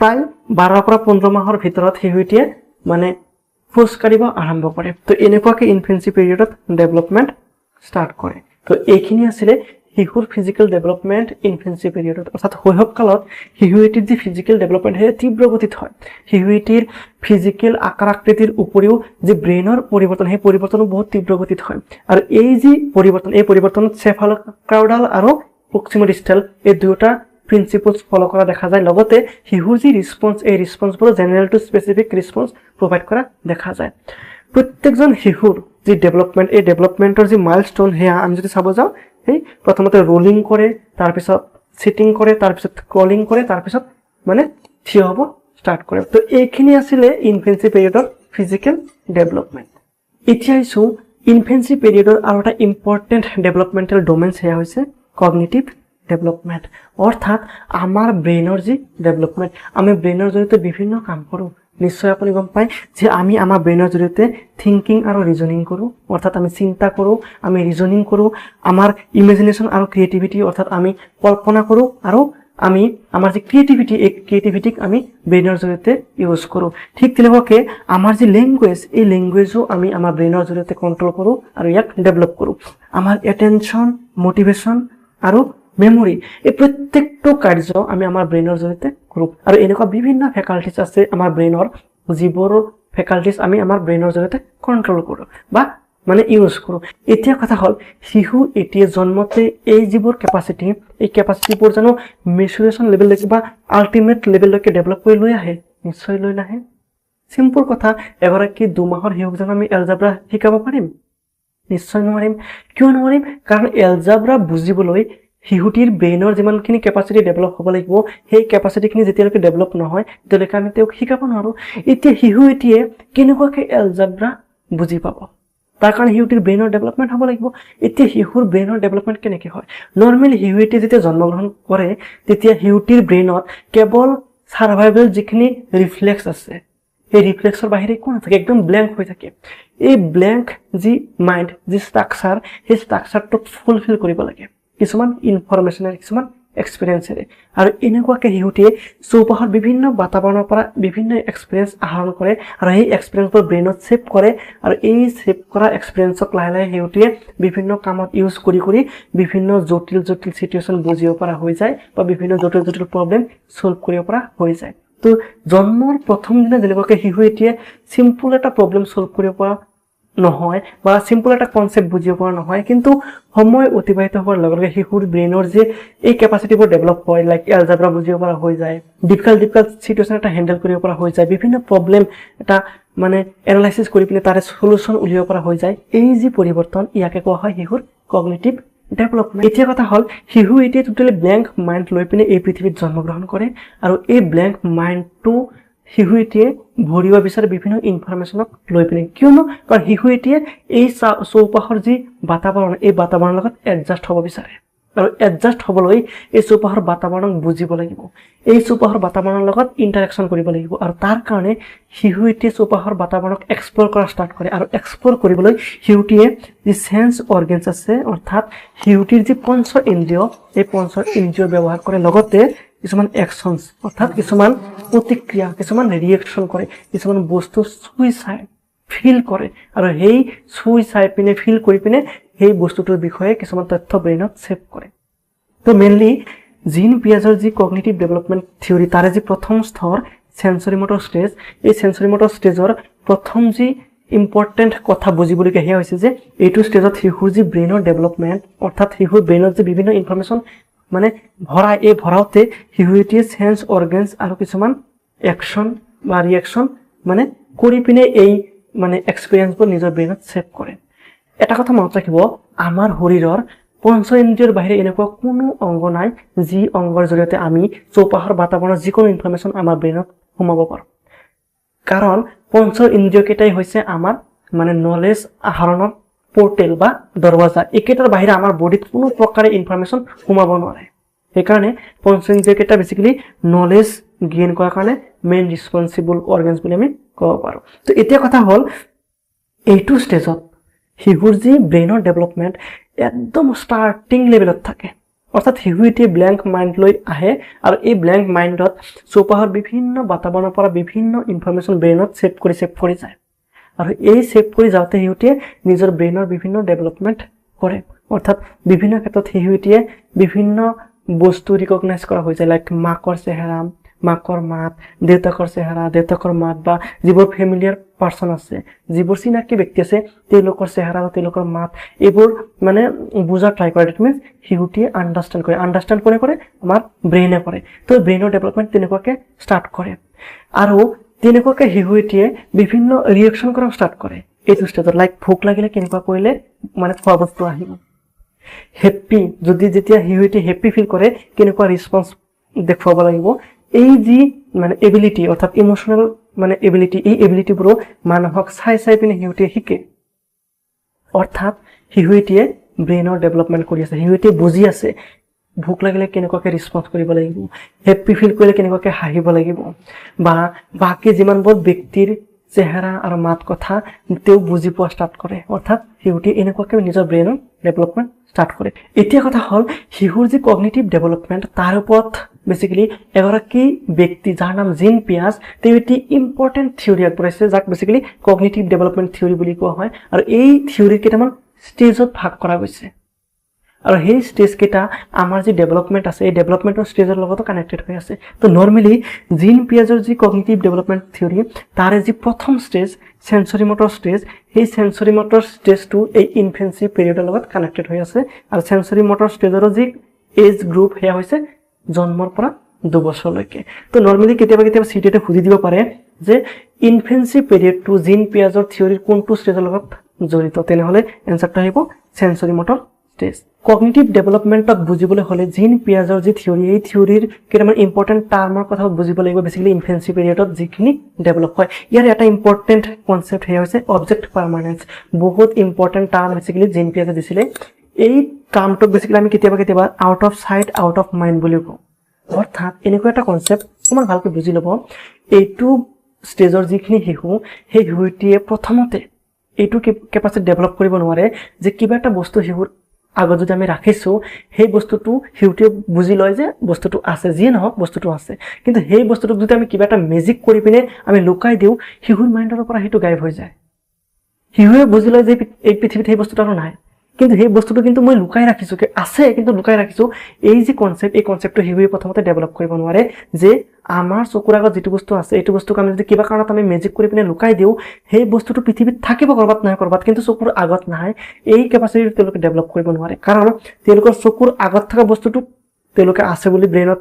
প্ৰায় 12 পৰা 15 মাহৰ ভিতৰত শিশুটিয়ে মানে খোজ কাঢ়িব আৰম্ভ কৰে তো এনেকুৱাকৈ ইনফেন্সি পিৰিয়ডত ডেভেলপমেণ্ট ষ্টাৰ্ট কৰে তো এইখিনি আছিলে শিশুৰ ফিজিকেল ডেভেলপমেণ্ট ইনফেন্সি পিৰিয়ডত অৰ্থাৎ শৈশৱকালত শিশু এটিৰ যি ফিজিকেল ডেভেলপমেণ্ট সেয়া তীব্ৰ গতিত হয় শিশু এটিৰ ফিজিকেল আকাৰ আকৃতিৰ উপৰিও যি ব্ৰেইনৰ পৰিৱৰ্তন সেই পৰিৱৰ্তনো বহুত তীব্ৰ গতিত হয় আৰু এই যি পৰিৱৰ্তন এই পৰিৱৰ্তনত চেফালোকাউডাল আৰু প্ৰক্সিমোডিষ্টাল এই দুয়োটা প্ৰিন্সিপলছ ফ'ল' কৰা দেখা যায় লগতে শিশুৰ যি ৰেছপন্স এই ৰেছপন্সবোৰ general to specific response provide কৰা দেখা যায় প্ৰত্যেকজন শিশুৰ যি ডেভেলপমেণ্ট এই ডেভেলপমেণ্টৰ যি মাইলষ্টন সেয়া আমি যদি চাব যাওঁ সেই প্ৰথমতে ৰোলিং কৰে তাৰপিছত চিটিং কৰে তাৰপিছত ক্ৰলিং কৰে তাৰপিছত মানে থিয় হ'ব ষ্টাৰ্ট কৰে তো এইখিনি আছিলে ইনফেন্সি পিৰিয়ডৰ ফিজিকেল ডেভেলপমেণ্ট এতিয়া আহিছোঁ ইনফেন্সি পিৰিয়ডৰ আৰু এটা ইম্পৰ্টেণ্ট ডেভেলপমেণ্টেল ডমেইন সেয়া হৈছে কগনিটিভ ডেভেলপমেণ্ট অৰ্থাৎ আমাৰ ব্ৰেইনৰ যি ডেভেলপমেণ্ট আমি ব্ৰেইনৰ জৰিয়তে বিভিন্ন কাম কৰোঁ নিশ্চয় আপুনি গম পায় যে আমি আমাৰ ব্ৰেইনৰ জৰিয়তে থিংকিং আৰু ৰিজনিং কৰোঁ অৰ্থাৎ আমি চিন্তা কৰোঁ আমি ৰিজনিং কৰোঁ আমাৰ ইমেজিনেশ্যন আৰু ক্ৰিয়েটিভিটি অৰ্থাৎ আমি কল্পনা কৰোঁ আৰু আমি আমাৰ যি ক্ৰিয়েটিভিটি এই ক্ৰিয়েটিভিটিক আমি ব্ৰেইনৰ জৰিয়তে ইউজ কৰোঁ ঠিক তেনেকুৱাকৈ আমাৰ যি লেংগুৱেজ এই লেংগুৱেজো আমি আমাৰ ব্ৰেইনৰ জৰিয়তে কণ্ট্ৰল কৰোঁ আৰু ইয়াক ডেভেলপ কৰোঁ আমাৰ এটেনশ্যন মটিভেশ্যন আৰু মেমৰি এই প্ৰত্যেকটো কাৰ্য আমি আমাৰ ব্ৰেইনৰ জৰিয়তে কৰোঁ আৰু এনেকুৱা বিভিন্ন ফেকাল্টিজ আছে আমাৰ ব্ৰেইনৰ যিবোৰ ফেকাল্টিজ আমি আমাৰ ব্ৰেইনৰ জৰিয়তে কণ্ট্ৰল কৰোঁ বা মানে ইউজ কৰোঁ এতিয়া কথা হ'ল শিশু এতিয়া জন্মতে এই যিবোৰ কেপাচিটি এই কেপাচিটিবোৰ জানো মেচুৰেশ্যন লেভেললৈকে বা আল্টিমেট লেভেললৈকে ডেভেলপ কৰি লৈ আহে নিশ্চয় লৈ নাহে চিম্পুল কথা এগৰাকী 2 মাহৰ শিশুক জানো আমি এলজাব্ৰা শিকাব পাৰিম নিশ্চয় নোৱাৰিম কিয় নোৱাৰিম কাৰণ এলজাব্ৰা বুজিবলৈ শিশুটিৰ ব্ৰেইনৰ যিমানখিনি কেপাচিটি ডেভেলপ হ'ব লাগিব সেই কেপাচিটিখিনি যেতিয়ালৈকে ডেভেলপ নহয় তেতিয়ালৈকে আমি তেওঁক শিকাব নোৱাৰোঁ। এতিয়া শিশু এটিয়ে কেনেকুৱাকৈ এলজেব্ৰা বুজি পাব, তাৰ কাৰণে শিশুটিৰ ব্ৰেইনৰ ডেভেলপমেণ্ট হ'ব লাগিব। এতিয়া শিশুৰ ব্ৰেইনৰ ডেভেলপমেণ্ট কেনেকৈ হয়? নৰ্মেলি শিশু এটিয়ে যেতিয়া জন্মগ্ৰহণ কৰে তেতিয়া শিশুটিৰ ব্ৰেইনত কেৱল সাৰ্ভাইভেল যিখিনি ৰিফ্লেক্স আছে এই ৰিফ্লেক্সৰ বাহিৰে একো নাথাকে, একদম ব্লেংক হৈ থাকে। এই ব্লেংক যি মাইণ্ড, যি ষ্ট্ৰাকচাৰ, সেই ষ্ট্ৰাকচাৰটোক ফুলফিল কৰিব লাগে কিছুমান ইনফৰমেশ্যনেৰে, কিছুমান এক্সপিৰিয়েঞ্চেৰে। আৰু এনেকুৱাকৈ শিশুটিয়ে চৌপাশৰ বিভিন্ন বাতাবৰণৰ পৰা বিভিন্ন এক্সপিৰিয়েঞ্চ আহৰণ কৰে আৰু সেই এক্সপিৰিয়েঞ্চবোৰ ব্ৰেইনত ছেভ কৰে। আৰু এই ছেভ কৰা এক্সপিৰিয়েঞ্চক লাহে লাহে শিশুটিয়ে বিভিন্ন কামত ইউজ কৰি কৰি বিভিন্ন জটিল জটিল চিটুৱেশ্যন বুজিব পৰা হৈ যায় বা বিভিন্ন জটিল জটিল প্ৰব্লেম ছল্ভ কৰিব পৰা হৈ যায়। তো জন্মৰ প্ৰথম দিনা যেনেকুৱাকৈ শিশু এটিয়ে চিম্পল এটা প্ৰব্লেম ছল্ভ কৰিব পৰা নহয় বা চিম্পল এটা কনচেপ্ট বুজিব পৰা নহয়, কিন্তু সময় অতিবাহিত হোৱাৰ লগে লগে শিশুৰ ব্ৰেইনৰ যে এই কেপাচিটিবোৰ ডেভেলপ হয়, লাইক এলজেব্ৰা বুজিব পৰা হৈ যায়, ডিফিকাল্ট চিটুৱেশ্যন এটা হেণ্ডেল কৰিব পৰা হৈ যায়, বিভিন্ন প্ৰব্লেম এটা মানে এনালাইচিছ কৰি পিনে তাৰে সলিউশ্যন উলিয়াব পৰা হৈ যায়। এই যি পৰিৱৰ্তন ইয়াকে কোৱা হয় শিশুৰ কগনিটিভ ডেভেলপমেণ্ট। এতিয়া কথা হ'ল শিশু এতিয়া টোটেলি ব্লেংক মাইণ্ড লৈ পিনে এই পৃথিৱীত জন্মগ্ৰহণ কৰে আৰু এই ব্লেংক মাইণ্ডটো শিশু এটিয়ে ভৰিব বিচাৰে বিভিন্ন ইনফৰমেশ্যনক লৈ পিনে। কিয়নো কাৰণ শিশু এটিয়ে এই চৌপাশৰ যি বাতাবৰণ এই বাতাবৰণৰ লগত এডজাষ্ট হ'ব বিচাৰে আৰু এডজাষ্ট হ'বলৈ এই চৌপাশৰ বাতাবৰণক বুজিব লাগিব, এই চৌপাশৰ বাতাবৰণৰ লগত ইণ্টাৰেকশ্যন কৰিব লাগিব। আৰু তাৰ কাৰণে শিশু এটিয়ে চৌপাশৰ বাতাবৰণক এক্সপ্ল'ৰ কৰা ষ্টাৰ্ট কৰে। আৰু এক্সপ্ল'ৰ কৰিবলৈ শিশুটিয়ে যি চেন্স অৰ্গেনছ আছে অৰ্থাৎ শিশুটিৰ যি পঞ্চ ইন্দ্ৰিয় এই পঞ্চ ইন্দ্ৰিয় ব্যৱহাৰ কৰে, লগতে কিছুমান একশ্যনছ অৰ্থাৎ কিছুমান প্ৰতিক্ৰিয়া, কিছুমান ৰিয়েকশ্যন কৰে, কিছুমান বস্তু চুই চাই ফিল কৰে আৰু সেই চুই চাই পিনে ফিল কৰি পিনে সেই বস্তুটোৰ বিষয়ে কিছুমান তথ্য ব্ৰেইনত ছেভ কৰে। তো মেইনলি জিন পিয়াজৰ যি কগনিটিভ ডেভেলপমেণ্ট থিয়ৰী তাৰে যি প্ৰথম স্তৰ চেঞ্চৰি মটৰ ষ্টেজ, এই চেঞ্চৰি মটৰ ষ্টেজৰ প্ৰথম যি ইম্পৰ্টেণ্ট কথা বুজিবলগীয়া সেয়া হৈছে যে এইটো ষ্টেজত শিশুৰ যি ব্ৰেইনৰ ডেভেলপমেণ্ট অৰ্থাৎ শিশুৰ ব্ৰেইনত যে বিভিন্ন ইনফৰমেশ্যন মানে ভৰাই, এই ভৰাওঁতে শিশু এটিয়ে চেন্স অৰ্গেনছ আৰু কিছুমান একশ্যন বা ৰিয়েকশ্যন মানে কৰি পিনে এই মানে এক্সপিৰিয়েঞ্চবোৰ নিজৰ ব্ৰেইনত ছেভ কৰে। এটা কথা মনত ৰাখিব, আমাৰ শৰীৰৰ পঞ্চ ইন্দ্ৰিয়ৰ বাহিৰে এনেকুৱা কোনো অংগ নাই যি অংগৰ জৰিয়তে আমি চৌপাশৰ বাতাবৰণৰ যিকোনো ইনফৰমেশ্যন আমাৰ ব্ৰেইনত সোমাব পাৰোঁ। কাৰণ পঞ্চ ইন্দ্ৰিয়কেইটাই হৈছে আমাৰ মানে নলেজ আহৰণৰ পোৰ্টেল বা দৰৱাজা। এইকেইটাৰ বাহিৰে আমাৰ বডিত কোনো প্ৰকাৰে ইনফৰমেশ্যন সোমাব নোৱাৰে। সেইকাৰণে পঞ্চ ইন্দ্ৰিয়কেইটা বেছিকেলি নলেজ গেইন কৰাৰ কাৰণে মেইন ৰিছপনচিবল অৰ্গেনছ বুলি আমি ক'ব পাৰোঁ। তো এতিয়া কথা হ'ল এইটো ষ্টেজত শিশুৰ যি ব্ৰেইনৰ ডেভেলপমেণ্ট একদম ষ্টাৰ্টিং লেভেলত থাকে, অৰ্থাৎ শিশু এটিয়ে ব্লেংক মাইণ্ড লৈ আহে আৰু এই ব্লেংক মাইণ্ডত চৌপাশৰ বিভিন্ন বাতাবৰণৰ পৰা বিভিন্ন ইনফৰমেশ্যন ব্ৰেইনত ছেভ কৰি যায় আৰু এই ছেভ কৰি যাওঁতে শিশুটিয়ে নিজৰ ব্ৰেইনৰ বিভিন্ন ডেভেলপমেণ্ট কৰে। অৰ্থাৎ বিভিন্ন ক্ষেত্ৰত শিশু এটিয়ে বিভিন্ন বস্তু ৰিকগনাইজ কৰা হৈ যায়, লাইক মাকৰ চেহেৰা, মাকৰ মাত, দেউতাকৰ চেহেৰা, দেউতাকৰ মাত বা যিবোৰ ফেমিলিয়াৰ পাৰ্চন আছে, যিবোৰ চিনাকি ব্যক্তি আছে তেওঁলোকৰ চেহেৰা বা তেওঁলোকৰ মাত এইবোৰ মানে বুজাৰ ট্ৰাই কৰে। ডেট মিনছ শিশুটিয়ে আণ্ডাৰষ্টেণ্ড কৰে আমাৰ ব্ৰেইনে কৰে। তো ব্ৰেইনৰ ডেভেলপমেণ্ট তেনেকুৱাকৈ ষ্টাৰ্ট কৰে আৰু তেনেকুৱাকৈ শিশু এটিয়ে বিভিন্ন ৰিয়েকশ্যন কৰা ষ্টাৰ্ট কৰে এইটো ষ্টেজত। লাইক ভোক লাগিলে কেনেকুৱা কৰিলে মানে খোৱা বস্তু আহিব, হেপ্পী যেতিয়া শিশু এটিয়ে হেপ্পী ফিল কৰে কেনেকুৱা ৰিছপন্স দেখুৱাব লাগিব। এই যি মানে এবিলিটি অৰ্থাৎ ইমোশ্যনেল মানে এবিলিটি, এই এবিলিটিবোৰো মানুহক চাই পিনে শিশুটিয়ে শিকে। অৰ্থাৎ শিশু এটিয়ে ব্ৰেইনৰ ডেভেলপমেণ্ট কৰি আছে, শিশু এটিয়ে বুজি আছে ভোক লাগিলে কেনেকুৱাকৈ ৰিছপন্স কৰিব লাগিব, হেপ্পী ফিল কৰিলে কেনেকুৱাকৈ হাঁহিব লাগিব বা বাকী যিমানবোৰ ব্যক্তিৰ চেহেৰা আৰু মাত কথা তেওঁ বুজি পোৱা ষ্টাৰ্ট কৰে। অৰ্থাৎ শিশুটিয়ে এনেকুৱাকৈ নিজৰ ব্ৰেইনৰ ডেভেলপমেণ্ট ষ্টাৰ্ট কৰে। এতিয়া কথা হ'ল শিশুৰ যি কগনিটিভ ডেভেলপমেণ্ট তাৰ ওপৰত বেছিকেলি এগৰাকী ব্যক্তি যাৰ নাম জিন পিয়াজ তেওঁ এটি ইম্পৰ্টেণ্ট থিয়ৰী আগবঢ়াইছে যাক বেছিকেলি কগনিটিভ ডেভেলপমেণ্ট থিয়ৰী বুলি কোৱা হয়। আৰু এই থিয়ৰী কেইটামান ষ্টেজত ভাগ কৰা গৈছে আৰু সেই ষ্টেজকেইটা আমাৰ যি ডেভেলপমেণ্ট আছে এই ডেভেলপমেণ্টৰ ষ্টেজৰ লগতো কানেক্টেড হৈ আছে। তো নৰ্মেলি জিন পিয়াজৰ যি কগনিটিভ ডেভেলপমেণ্ট থিয়ৰী তাৰে যি প্ৰথম ষ্টেজ চেঞ্চৰি মটৰ ষ্টেজ, সেই চেঞ্চৰি মটৰ ষ্টেজটো এই ইনফেঞ্চি পিৰিয়ডৰ লগত কানেক্টেড হৈ আছে। আৰু চেঞ্চৰি মটৰ ষ্টেজৰো যি এজ গ্ৰুপ সেয়া হৈছে জন্মৰ পৰা 2 বছৰলৈকে। তো নৰ্মেলি কেতিয়াবা চিটিতে সুধি দিব পাৰে যে ইনফেঞ্চি পিৰিয়ডটো জিন পিয়াজৰ থিয়ৰীৰ কোনটো ষ্টেজৰ লগত জড়িত, তেনেহ'লে এনচাৰটো আহিব চেঞ্চৰি মটৰ ষ্টেজ। কগনিটিভ ডেভেলপমেণ্টক বুজিবলৈ হ'লে জিন পিয়াজৰ যি থিয়ৰী এই থিয়ৰীৰ কেইটামান ইম্পৰ্টেণ্ট টাৰ্মৰ কথা বুজিব লাগিব বেছিকেলি ইনফেন্সি পিৰিয়ডত যিখিনি ডেভেলপ হয় ইয়াৰ এটা ইম্পৰ্টেণ্ট কনচেপ্ট সেয়া হৈছে অবজেক্ট পাৰ্মানেন্স বহুত ইম্পৰ্টেণ্ট টাৰ্ম বেছিকেলি জিন পিয়াজে দিছিলে এই টাৰ্মটোক বেছিকেলি আমি কেতিয়াবা out of sight out of mind বুলি কওঁ অৰ্থাৎ এনেকুৱা এটা কনচেপ্ট অকণমান ভালকৈ বুজি ল'ব এইটো ষ্টেজৰ যিখিনি শিশু সেই শিশুটিয়ে প্ৰথমতে এইটো কেপাচিটি ডেভেলপ কৰিব নোৱাৰে যে কিবা এটা বস্তু শিশুৰ আগত যদি আমি ৰাখিছোঁ সেই বস্তুটো শিশুটিয়ে বুজি লয় যে বস্তুটো আছে যিয়ে নহওক বস্তুটো আছে কিন্তু সেই বস্তুটোক যদি আমি কিবা এটা মেজিক কৰি পিনে আমি লুকাই দিওঁ শিশুৰ মাইণ্ডৰ পৰা সেইটো গায়ব হৈ যায় শিশুৱে বুজি লয় যে এই পৃথিৱীত সেই বস্তুটো আৰু নাই কিন্তু সেই বস্তুটো কিন্তু মই লুকাই ৰাখিছোঁ আছে কিন্তু লুকাই ৰাখিছোঁ এই যি কনচেপ্ট এই কনচেপ্টটো শিশুৱে প্ৰথমতে ডেভেলপ কৰিব নোৱাৰে যে আমাৰ চকুৰ আগত যিটো বস্তু আছে এইটো বস্তুক আমি যদি কিবা কাৰণত আমি মেজিক কৰি পিনে লুকাই দিওঁ সেই বস্তুটো পৃথিৱীত থাকিব ক'ৰবাত নহয় ক'ৰবাত কিন্তু চকুৰ আগত নাই এই কেপাচিটি তেওঁলোকে ডেভেলপ কৰিব নোৱাৰে কাৰণ তেওঁলোকৰ চকুৰ আগত থকা বস্তুটো তেওঁলোকে আছে বুলি ব্ৰেইনত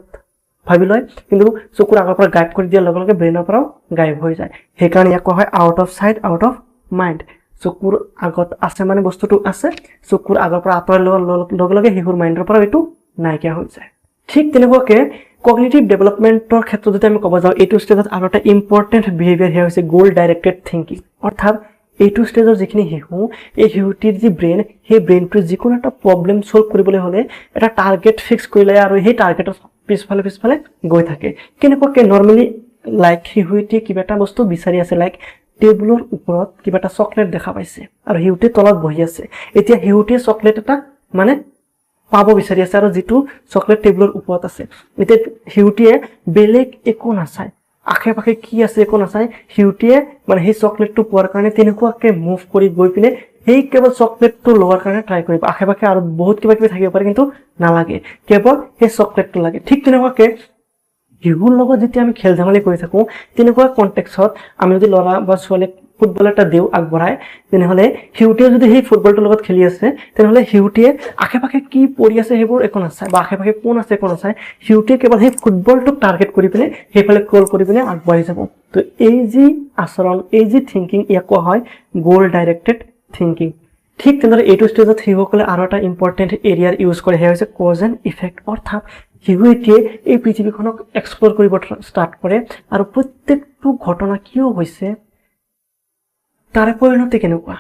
ভাবি লয় কিন্তু চকুৰ আগৰ পৰা গাইড কৰি দিয়াৰ লগে লগে ব্ৰেইনৰ পৰাও গায়ব হৈ যায় সেইকাৰণে ইয়াক কোৱা হয় out of sight out of mind চকুৰ আগত আছে মানে বস্তুটো আছে চকুৰ আগৰ পৰা আঁতৰাই লোৱাৰ লগে লগে শিশুৰ মাইণ্ডৰ পৰা এইটো নাইকিয়া হৈ যায় ঠিক তেনেকুৱাকৈ কগনিটিভ ডেভেলপমেণ্টৰ ক্ষেত্ৰত যদি আমি ক'ব যাওঁ এইটো ষ্টেজত আৰু এটা ইম্পৰ্টেণ্ট বিহেভিয়াৰ সেয়া হৈছে গ'ল ডাইৰেক্টেড থিংকিং অৰ্থাৎ এইটো ষ্টেজৰ যিখিনি শিশু এই শিশুটিৰ যি ব্ৰেইন সেই ব্ৰেইনটোৱে যিকোনো এটা প্ৰব্লেম ছল্ভ কৰিবলৈ হ'লে এটা টাৰ্গেট ফিক্স কৰি লয় আৰু সেই টাৰ্গেটৰ পিছফালে গৈ থাকে কেনেকুৱাকৈ নৰ্মেলি লাইক শিশুটিয়ে কিবা এটা বস্তু বিচাৰি আছে লাইক টেবুলৰ ওপৰত কিবা এটা চকলেট দেখা পাইছে আৰু শিশুটিয়ে তলত বহি আছে এতিয়া শিশুটিয়ে চকলেট এটা মানে পাব বিচাৰি আছে আৰু যিটো চকলেট টেবুলৰ ওপৰত আছে এতিয়া শিশুটিয়ে বেলেগ একো নাচায় আশে পাশে কি আছে একো নাচায় শিশুটিয়ে মানে সেই চকলেটটো পোৱাৰ কাৰণে তেনেকুৱাকৈ মুভ কৰি গৈ পিনে সেই কেৱল চকলেটটো লোৱাৰ কাৰণে ট্ৰাই কৰিব আশে পাশে আৰু বহুত কিবা কিবি থাকিব পাৰে কিন্তু নালাগে কেৱল সেই চকলেটটো লাগে ঠিক তেনেকুৱাকৈ শিশুৰ লগত যেতিয়া আমি খেল ধেমালি কৰি থাকোঁ তেনেকুৱা কণ্টেক্সত আমি যদি ল'ৰা বা ছোৱালীক ফুটবল এটা দিওঁ আগবঢ়াই তেনেহ'লে শিশুটিয়ে যদি সেই ফুটবলটোৰ লগত খেলি আছে তেনেহ'লে শিশুটিয়ে আশে পাশে কি পৰি আছে সেইবোৰ একো নাচায় বা আশে পাশে কোন আছে একো নাচায় শিশুটিয়ে কেৱল সেই ফুটবলটোক টাৰ্গেট কৰি পিনে সেইফালে কল কৰি পিনে আগবাঢ়ি যাব তো এই যি আচৰণ এই যি থিংকিং ইয়াক কোৱা হয় গ'ল ডাইৰেক্টেড থিংকিং ঠিক তেনেদৰে এইটো ষ্টেজত শিশুসকলে আৰু এটা ইম্পৰ্টেণ্ট এৰিয়াৰ ইউজ কৰে সেয়া হৈছে কজ এণ্ড ইফেক্ট অৰ্থাৎ শিশু এটিয়ে এই পৃথিৱীখনক এক্সপ্ল'ৰ কৰিব ষ্টাৰ্ট কৰে আৰু প্ৰত্যেকটো ঘটনা কিয় হৈছে তাৰে পৰিণতি কেনেকুৱা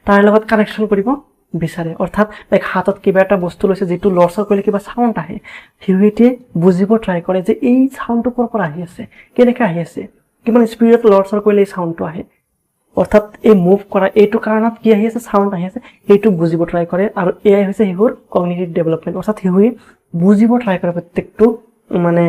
তাৰ লগত কানেকশ্যন কৰিব বিচাৰে অৰ্থাৎ লাইক হাতত কিবা এটা বস্তু লৈছে যিটো লৰচৰ কৰিলে কিবা চাউণ্ড আহে শিশু এটিয়ে বুজিব ট্ৰাই কৰে যে এই চাউণ্ডটো ক'ৰ পৰা আহি আছে কেনেকৈ আহি আছে কিমান স্পীডত লৰচৰ কৰিলে এই চাউণ্ডটো আহে অৰ্থাৎ এই মুভ কৰা এইটো কাৰণত কি আহি আছে চাউণ্ড আহি আছে সেইটো বুজিব ট্ৰাই কৰে আৰু এয়াই হৈছে শিশুৰ কগনিটিভ ডেভেলপমেণ্ট অৰ্থাৎ শিশুৱে বুজিব ট্ৰাই কৰে প্ৰত্যেকটো মানে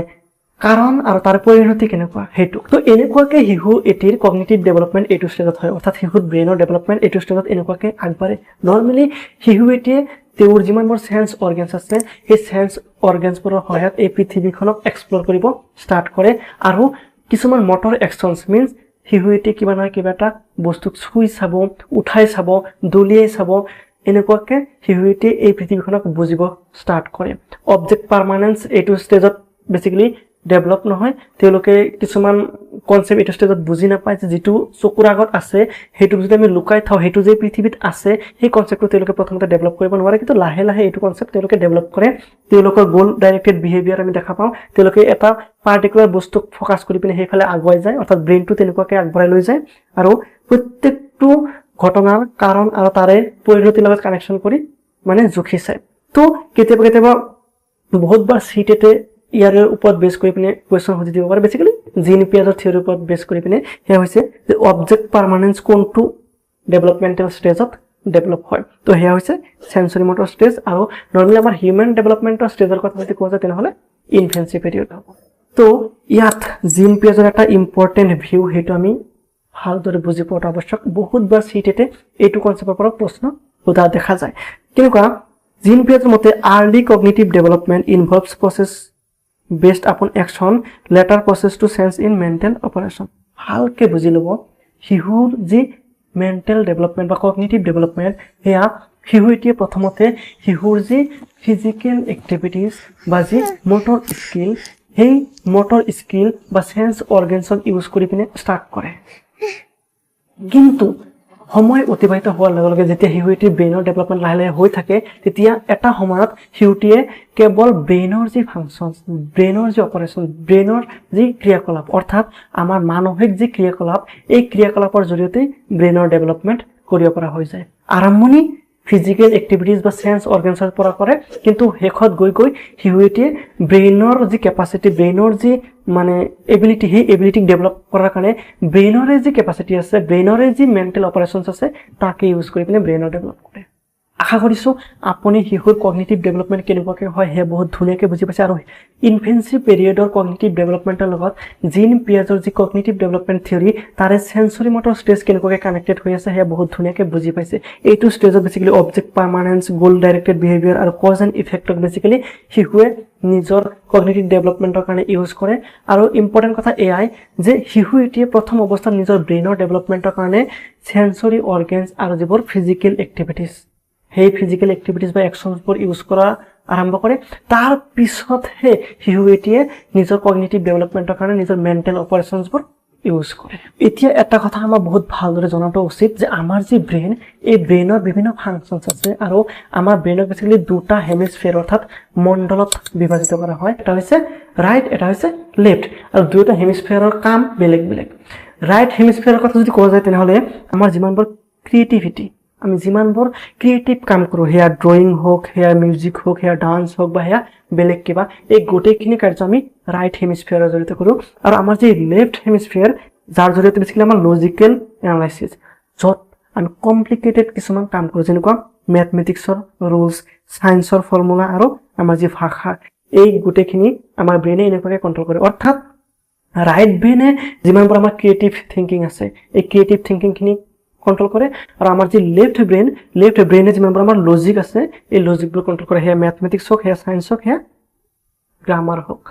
কাৰণ আৰু তাৰ পৰিণতি কেনেকুৱা সেইটো তো এনেকুৱাকৈ শিশু এটিৰ কগনিটিভ ডেভেলপমেণ্ট এইটো ষ্টেজত হয় অৰ্থাৎ শিশুৰ ব্ৰেইনৰ ডেভেলপমেণ্ট এইটো ষ্টেজত এনেকুৱাকৈ আগবাঢ়ে নৰ্মেলি শিশু এটিয়ে তেওঁৰ যিমানবোৰ চেন্স অৰ্গেনছ আছে সেই চেন্স অৰ্গেনছবোৰৰ সহায়ত এই পৃথিৱীখনক এক্সপ্ল'ৰ কৰিব ষ্টাৰ্ট কৰে আৰু কিছুমান মটৰ একশ্যনছ মিনছ শিশু এটিয়ে কিবা নহয় কিবা এটা বস্তুক চুই চাব উঠাই চাব দলিয়াই চাব এনেকুৱাকৈ শিশু এটিয়ে এই পৃথিৱীখনক বুজিব ষ্টাৰ্ট কৰে অবজেক্ট পাৰ্মানেন্স এইটো ষ্টেজত বেছিকেলি ডেভেলপ নহয় তেওঁলোকে কিছুমান কনচেপ্ট এইটো ষ্টেজত বুজি নাপায় যে যিটো চকুৰ আগত আছে সেইটো যদি আমি লুকাই থওঁ সেইটো যে পৃথিৱীত আছে সেই কনচেপ্টটো তেওঁলোকে প্ৰথমতে ডেভেলপ কৰিব নোৱাৰে কিন্তু লাহে লাহে এইটো কনচেপ্ট তেওঁলোকে ডেভেলপ কৰে তেওঁলোকৰ গ'ল ডাইৰেক্টেড বিহেভিয়াৰ আমি দেখা পাওঁ তেওঁলোকে এটা পাৰ্টিকুলাৰ বস্তুক ফ'কাছ কৰি পিনে সেইফালে আগুৱাই যায় অৰ্থাৎ ব্ৰেইনটো তেনেকুৱাকৈ আগবঢ়াই লৈ যায় আৰু প্ৰত্যেকটো ঘটনাৰ কাৰণ আৰু তাৰে পৰিণতিৰ লগত কানেকশ্যন কৰি মানে জুখি চায় তো কেতিয়াবা বহুতবাৰ চিটেটে ইয়াৰ ওপৰত বেছ কৰি পিনে কুৱেশ্যন সুধি দিব পাৰে বেছিকেলি জিন পিয়াজৰ থিয়ৰীৰ ওপৰত বেছ কৰি পিনে সেয়া হৈছে যে অবজেক্ট পাৰ্মানেন্স কোনটো ডেভেলপমেণ্টেল ষ্টেজত ডেভেলপ হয় তো সেয়া হৈছে চেঞ্চৰি মটৰ ষ্টেজ আৰু নৰ্মেলি আমাৰ হিউমেন ডেভেলপমেণ্টৰ ষ্টেজৰ কথা যদি কোৱা যায় তেনেহ'লে ইনফেন্সি পিৰিয়ড হ'ব তো ইয়াত জিন পিয়াজৰ এটা ইম্পৰ্টেণ্ট ভিউ সেইটো আমি ভালদৰে বুজি পোৱাটো আৱশ্যক বহুতবাৰ চিটেটে এইটো কনচেপ্টৰ পৰা প্ৰশ্ন সোধা দেখা যায় কেনেকুৱা জিন পিয়াজৰ মতে early cognitive development ইনভলভছ process based upon action later process to sense in mental operation ভালকে বুজি ল'ব শিশুৰ যি মেণ্টেল ডেভেলপমেণ্ট বা কগনিটিভ ডেভেলপমেণ্ট সেয়া শিশু এটিয়ে প্ৰথমতে শিশুৰ যি ফিজিকেল এক্টিভিটিজ বা যি মটৰ স্কিল সেই মটৰ স্কিল বা চেন্স অৰ্গেনছক ইউজ কৰি পিনে ষ্টাৰ্ট কৰে কিন্তু সময় অতিবাহিত হোৱাৰ লগে লগে যেতিয়া শিশুটিৰ ব্ৰেইনৰ ডেভেলপমেণ্ট লাহে লাহে হৈ থাকে তেতিয়া এটা সময়ত শিশুটিয়ে কেৱল ব্ৰেইনৰ যি ফাংচন, ব্ৰেইনৰ যি অপাৰেশ্যন, ব্ৰেইনৰ যি ক্ৰিয়াকলাপ অৰ্থাৎ আমাৰ মানসিক যি ক্ৰিয়াকলাপ এই ক্ৰিয়াকলাপৰ জৰিয়তে ব্ৰেইনৰ ডেভেলপমেণ্ট কৰিব পৰা হৈ যায়। আৰম্ভণি ফিজিকেল এক্টিভিটিজ বা সেন্স অৰ্গেনছৰ পৰা কৰে, কিন্তু শেষত গৈ গৈ শিশুটিয়ে ব্ৰেইনৰ যি কেপাচিটি, ব্ৰেইনৰ যি মানে এবিলিটি, সেই এবিলিটিক ডেভেলপ কৰাৰ কাৰণে ব্ৰেইনৰে যি কেপাচিটি আছে, ব্ৰেইনৰে যি মেণ্টেল অপাৰেশ্যনছ আছে তাকে ইউজ কৰি পিনে ব্ৰেইনৰ ডেভেলপ কৰে। আশা কৰিছোঁ আপুনি শিশুৰ কগনিটিভ ডেভেলপমেণ্ট কেনেকুৱাকৈ হয় সেয়া বহুত ধুনীয়াকৈ বুজি পাইছে আৰু ইনফেন্সি পিৰিয়ডৰ কগনিটিভ ডেভেলপমেণ্টৰ লগত জিন পিয়াজৰ যি কগনিটিভ ডেভেলপমেণ্ট থিয়ৰী তাৰে সেন্সৰি মটৰ ষ্টেজ কেনেকুৱাকৈ কানেক্টেড হৈ আছে সেয়া বহুত ধুনীয়াকৈ বুজি পাইছে। এইটো ষ্টেজত বেছিকেলি অবজেক্ট পাৰ্মানেন্স, গ'ল ডাইৰেক্টেড বিহেভিয়াৰ আৰু কজ এণ্ড ইফেক্টক বেছিকেলি শিশুৱে নিজৰ কগনিটিভ ডেভেলপমেণ্টৰ কাৰণে ইউজ কৰে। আৰু ইম্পৰ্টেণ্ট কথা এয়াই যে শিশু এটিয়ে প্ৰথম অৱস্থাত নিজৰ ব্ৰেইনৰ ডেভেলপমেণ্টৰ কাৰণে সেন্সৰি অৰ্গেনছ আৰু যিবোৰ ফিজিকেল এক্টিভিটিজ, সেই ফিজিকেল এক্টিভিটিজ বা একশ্যনছবোৰ ইউজ কৰা আৰম্ভ কৰে। তাৰ পিছতহে শিশু এটিয়ে নিজৰ কগনিটিভ ডেভেলপমেণ্টৰ কাৰণে নিজৰ মেণ্টেল অপাৰেশ্যনছবোৰ ইউজ কৰে। এতিয়া এটা কথা আমাৰ বহুত ভালদৰে জনাটো উচিত যে আমাৰ যি ব্ৰেইন, এই ব্ৰেইনৰ বিভিন্ন ফাংচনছ আছে আৰু আমাৰ ব্ৰেইনক বেছিকেলি দুটা হেমিস্ফিয়াৰ অৰ্থাৎ মণ্ডলত বিভাজিত কৰা হয়। এটা হৈছে ৰাইট, এটা হৈছে লেফ্ট, আৰু দুয়োটা হেমিস্ফিয়াৰৰ কাম বেলেগ বেলেগ। ৰাইট হেমিস্ফিয়াৰৰ কথা যদি কোৱা যায় তেনেহ'লে আমাৰ যিমানবোৰ ক্ৰিয়েটিভিটি, আমি যিমানবোৰ ক্ৰিয়েটিভ কাম কৰোঁ, সেয়া ড্ৰয়িং হওক, সেয়া মিউজিক হওক, সেয়া ডান্স হওক বা সেয়া বেলেগ কিবা, এই গোটেইখিনি কাৰ্য আমি ৰাইট হেমিস্ফিয়াৰৰ জৰিয়তে কৰোঁ। আৰু আমাৰ যি লেফ্ট হেমিস্ফিয়াৰ, যাৰ জৰিয়তে বেছিকেলি আমাৰ লজিকেল এনালাইচিছ, য'ত আমি কমপ্লিকেটেড কিছুমান কাম কৰোঁ, যেনেকুৱা মেথমেটিক্সৰ ৰুলছ, ছায়েন্সৰ ফৰ্মুলা আৰু আমাৰ যি ভাষা, এই গোটেইখিনি আমাৰ ব্ৰেইনে এনেকুৱাকৈ কণ্ট্ৰল কৰে। অৰ্থাৎ ৰাইট ব্ৰেইনে যিমানবোৰ আমাৰ ক্ৰিয়েটিভ থিংকিং আছে এই ক্ৰিয়েটিভ থিংকিংখিনি কণ্ট্ৰল কৰে, আৰু আমাৰ যি লেফ্ট ব্ৰেইনে যিমানবোৰ আমাৰ লজিক আছে এই লজিকবোৰ কণ্ট্ৰল কৰে, সেয়া মেথমেটিক্স হওক, সেয়া ছায়েন্স হওক, সেয়া গ্ৰামাৰ হওক।